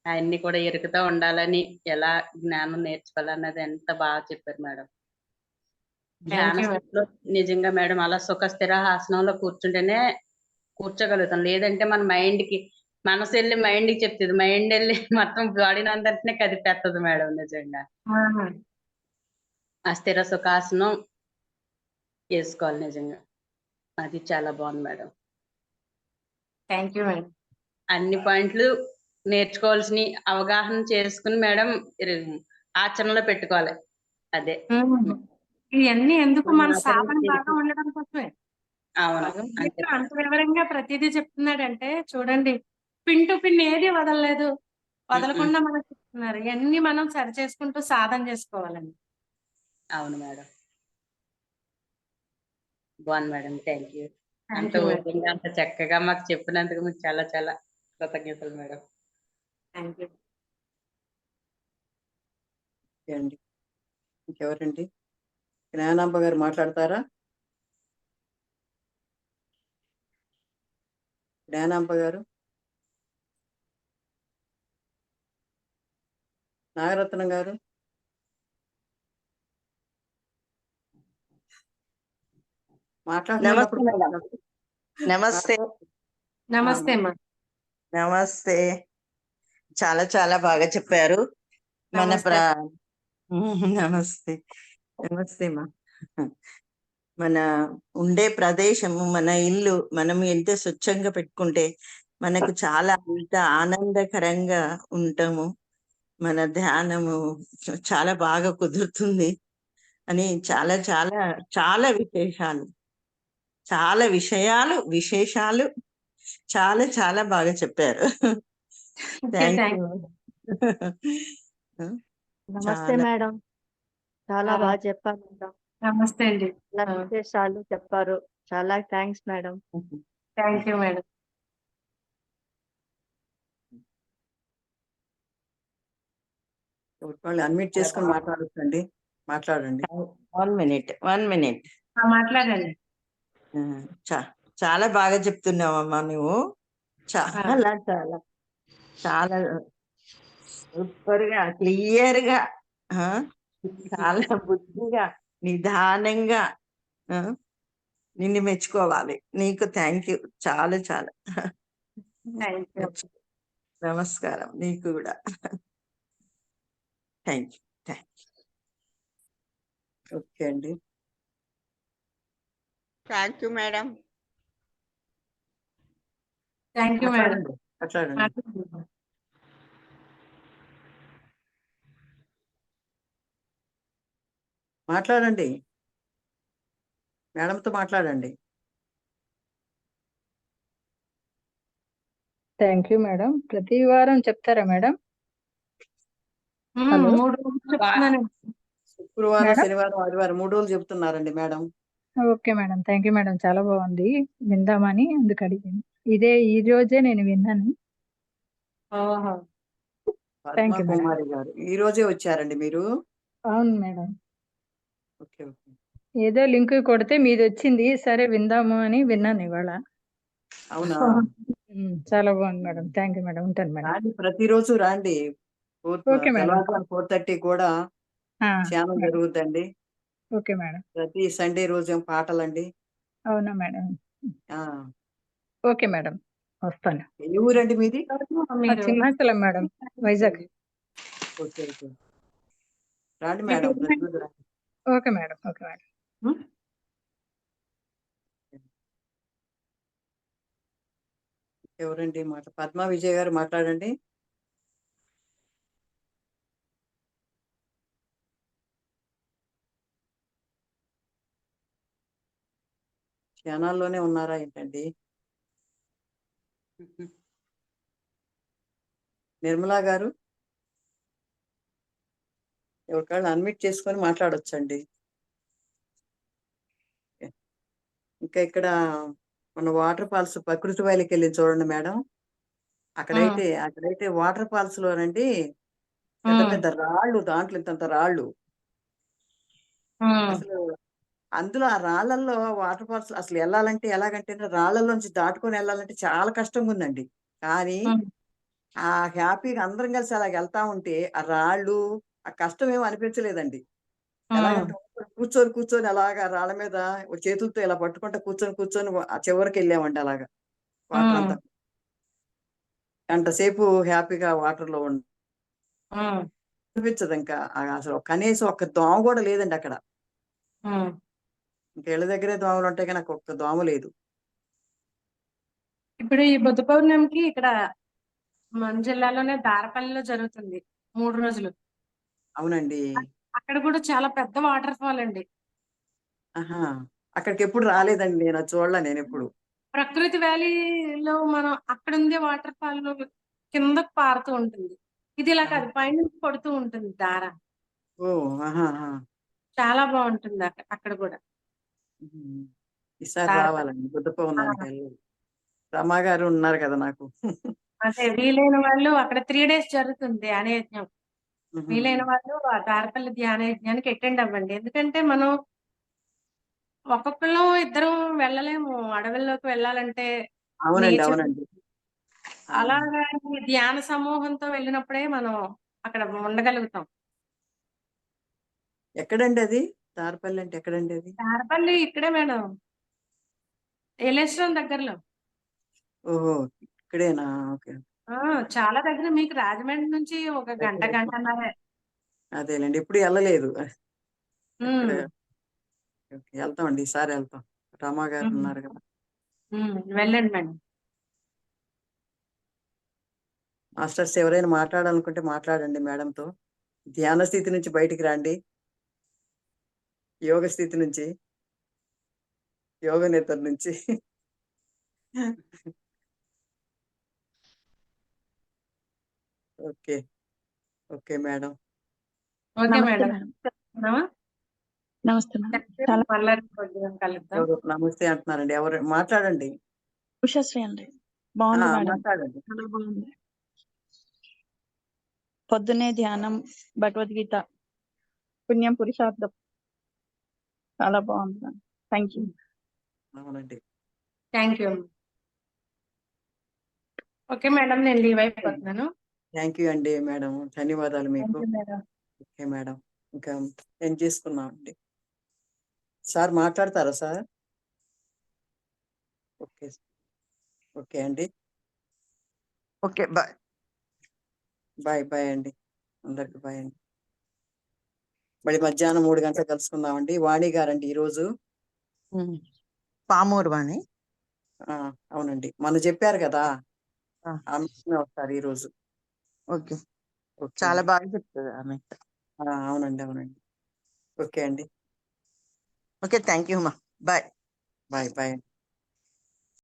అవన్నీ కూడా ఎరుకుతూ ఉండాలని, ఎలా జ్ఞానం నేర్చుకోవాలన్నది ఎంత బాగా చెప్పారు మేడం. ధ్యాన థ్యాంక్ యూ. స్థితిలో నిజంగా మేడం అలా సుఖ స్థిరాసనంలో కూర్చుంటేనే కూర్చోగలుగుతాం. లేదంటే మన మైండ్‌కి మనసు వెళ్ళి మైండ్‌కి చెప్తది. మైండ్ వెళ్ళి మొత్తం బాడీని అందరిని కదిపేస్తది మేడం నిజంగా. ఆ స్థిర సుఖాసనం చేసుకోవాలి నిజంగా. అది చాలా బాగుంది మేడం. Thank you madam. అన్ని పాయింట్లు నేర్చుకోవాల్సినవి అవగాహన చేసుకుని మేడం ఆచరణలో పెట్టుకోవాలి. అదే. ఇవన్నీ ఎందుకు మన మనం సాధన ఆచరణ బాగా ఉండడం కోసమే. అవును. అంతే భగవద్గీత అంత వివరంగా ప్రతిదీ చెప్తున్నాడంటే చూడండి, పిన్ టు పిన్ ఏది వదలలేదు, వదలకుండా మనకు చెప్తున్నారు. ఇవన్నీ మనం సరి చేసుకుంటూ సాధన చేసుకోవాలండి. అవును మేడం. బాగుంది మేడం. Thank you. అంత థ్యాంక్ యూ మేడం. ఓపెన్‌గా అంత చక్కగా మాకు చెప్పినందుకు మీకు చాలా చాలా కృతజ్ఞతలు మేడం. Thank you. ఓకే అండి. ఇంకెవరండి? జ్ఞానాంబ గారు మాట్లాడతారా? జ్ఞానాంబ గారు, నాగరత్నం గారు, నమస్తే మేడం. మాట్లాడుతున్నప్పుడు నమస్తే. నమస్తే అమ్మా. నమస్తే. చాలా చాలా బాగా చెప్పారు. మన నమస్తే. నమస్తే. నమస్తే మా. మన ఉండే ప్రదేశము, మన ఇల్లు మనం ఎంత స్వచ్ఛంగా పెట్టుకుంటే మనకు చాలా అంత ఆనందకరంగా ఉంటాము. మన ధ్యానము చాలా బాగా కుదురుతుంది అని చాలా చాలా చాలా విశేషాలు చాలా చాలా బాగా చెప్పారు. Thank you. నమస్తే మేడం. చాలా బాగా చెప్పారు మేడం. నమస్తే అండి. చాలా విశేషాలు చెప్పారు. చాలా thanks madam. Thank you madam. వాళ్ళు అన్మ్యూట్ చేసుకొని మాట్లాడొచ్చండి. మాట్లాడండి. 1 minute. మాట్లాడండి. చాలా బాగా చెప్తున్నావమ్మా నువ్వు. చాలా చాలా చాలా సూపర్ గా, క్లియర్ గా, చాలా బుద్ధిగా, నిదానంగా నిన్ను మెచ్చుకోవాలి. నీకు థ్యాంక్ యూ. చాలా చాలా థ్యాంక్ యూ. నమస్కారం నీకు కూడా. Thank you. ఓకే అండి. Thank you madam. Thank you madam. మాట్లాడండి. మాట్లాడండి. మేడంతో మాట్లాడండి. Thank you madam. ప్రతి వారం చెప్తారా మేడం? హలో. 3 రోజులు చెప్తున్నానండి. శుక్రవారం, మేడం? శనివారం, ఆదివారం 3 రోజులు చెప్తున్నారండి madam. Okay madam. Thank you madam. చాలా బాగుంది. విందామని అందుకు అడిగాను. ఈ రోజే నేను విన్నాను. ఓహో. Thank you madam. పద్మకుమారి గారు ఈ రోజే వచ్చారండి మీరు? అవును మేడం. ఓకే. ఏదో లింక్ కొడితే మీది వచ్చింది. సరే విందాము అని విన్నాను ఇవాళ. అవునా? చాలా బాగుంది మేడం. Thank you madam. ఉంటాను మేడం. రాండి, ప్రతిరోజు రాండి. Okay madam. 4:30 కూడా ధ్యానం జరుగుతుందండి. Okay madam. ప్రతి సండే రోజు పాటలండి. అవునా మేడం? ఆ, ఓకే మేడం, వస్తాను. ఏ ఊరండి మీది? సింహాచలం మేడం, వైజాగ్. ఓకే. రాండి మేడం, ప్రతిరోజు రండి. Okay madam. Okay madam. ఎవరండి పద్మా విజయ్ గారు మాట్లాడండి. క్షణాల్లోనే ఉన్నారా ఏంటండి? నిర్మలా గారు ఎవరికాళ్ళు అన్మిట్ చేసుకొని మాట్లాడొచ్చండి. ఇంకా ఇక్కడ మన వాటర్ ఫాల్స్ ప్రకృతి వైలకి వెళ్ళి చూడండి మేడం. అక్కడైతే వాటర్ ఫాల్స్ లోనండి పెద్ద పెద్ద రాళ్ళు, దాంట్లో ఇంతంత రాళ్ళు. అసలు అందులో ఆ రాళ్లలో వాటర్ ఫాల్స్ అసలు వెళ్ళాలంటే ఎలాగంటే రాళ్లలోంచి దాటుకొని వెళ్ళాలంటే చాలా కష్టంగా ఉందండి. కానీ ఆ హ్యాపీగా అందరం కలిసి అలాగ వెళ్తా ఉంటే ఆ రాళ్ళు ఆ కష్టం ఏమి అనిపించలేదండి. ఎలాగంటే కూర్చొని కూర్చొని అలాగా రాళ్ళ మీద చేతులతో ఇలా పట్టుకుంటే కూర్చొని కూర్చొని ఆ చివరికి వెళ్ళామండి అలాగా వాటర్ అంతా. గంట సేపు హ్యాపీగా వాటర్ లో అనిపించదు ఇంకా. అసలు కనీసం ఒక్క దోమ కూడా లేదండి అక్కడ. ఇంకా ఇళ్ళ దగ్గరే దోమలు ఉంటాయి కానీ నాకు ఒక్క దోమ లేదు. ఇప్పుడు ఈ బుద్ధ పౌర్ణమికి ఇక్కడ మన జిల్లాలోనే దారపల్లిలో జరుగుతుంది 3 రోజులు. అవునండి. అక్కడ కూడా చాలా పెద్ద వాటర్ ఫాల్ అండి. ఆహా, అక్కడికి ఎప్పుడు రాలేదండి, నేను అది చూడలే నేను ఎప్పుడు. ప్రకృతి వ్యాలీలో మనం అక్కడ ఉండే వాటర్ ఫాల్ కిందకు పారుతూ ఉంటుంది. ఇది ఇలా కాదు, పైనుంచి పడుతూ ఉంటుంది దార. ఓ, ఆహా, ఆహా. చాలా బాగుంటుంది అక్కడ కూడా. ఉహుం. ఈసారి దారపల్లి. రావాలండి బుద్ధ పౌర్ణానికి వెళ్ళాలి. రమా గారు ఉన్నారు కదా నాకు. అదే వీలైన వాళ్ళు అక్కడ 3 డేస్ జరుగుతుంది ధ్యానయజ్ఞం. ఉహుం. వీలైన వాళ్ళు ఆ దారపల్లి ధ్యాన యజ్ఞానికి అటెండ్ అవ్వండి. ఎందుకంటే మనం ఒక్కొక్కళ్ళం ఇద్దరం వెళ్ళలేము అడవుల్లోకి వెళ్ళాలంటే. అవునండి, నేచర్ అవునండి. ఆ, అలాగా ఈ ధ్యాన సమూహంతో వెళ్ళినప్పుడే మనం అక్కడ ఉండగలుగుతాం. ఎక్కడండి అది? తారపల్లి అంటే ఎక్కడండి అది? దారపల్లి ఇక్కడే మేడం, ఏలేశ్వరం దగ్గరలో. ఓహో, ఇక్కడేనా? ఓకే. చాలా దగ్గర, మీకు రాజమండ్రి నుంచి ఒక గంట దగ్గర. గంటన్నరే. అదేలేండి, ఎప్పుడు వెళ్ళలేదు ఎక్కడ. ఉమ్, ఓకే, వెళ్తామండి, ఈసారి వెళ్తాం. రమా గారు ఉమ్, ఉన్నారు కదా. వెళ్ళండి మేడం. మాస్టర్స్ ఎవరైనా మాట్లాడాలనుకుంటే మాట్లాడండి మేడంతో. ధ్యాన స్థితి నుంచి బయటికి రండి, యోగ స్థితి నుంచి, యోగ నిద్ర నుంచి. Okay, okay madam. ఓకే నమస్తే మేడం. మేడం. నమస్తే మేడం. చాలా మళ్ళీ కలుద్దాం. ఎవరు నమస్తే అంటున్నారండి? ఎవరు మాట్లాడండి? ఉషశ్రీ అండి. బాగుంది మేడం. మాట్లాడండి. చాలా బాగుంది. పొద్దున్నే ధ్యానం, భగవద్గీత, పుణ్యం పురుషార్థం. చాలా బాగుంది మేడం. Thank you. అవునండి. Thank you. ఓకే మేడం, నేను లీవ్ అయిపోతున్నాను. థ్యాంక్ యూ అండి మేడం, ధన్యవాదాలు మీకు. Thank you madam. Okay madam, ఇంకా ఏం చేసుకున్నాం అండి. సార్ మాట్లాడతారా సార్? ఓకే, ఓకే అండి. Okay, bye. బాయ్ బాయ్ అండి, అందరికి బాయ్ అండి. మళ్ళీ మధ్యాహ్నం 3 గంటలకు కలుసుకుందామండి. వాణి గారండి ఈరోజు. పామూరు వాణి. అవునండి, మొన్న చెప్పారు కదా, ఆ. ఆమె వస్తారు ఈరోజు. ఓకే, ఓకే చాలా అండి. బాగా చెప్తుంది ఆమె. అవునండి, అవునండి. ఓకే అండి. ఓకే, థ్యాంక్ యూ అమ్మా. బాయ్. Bye bye.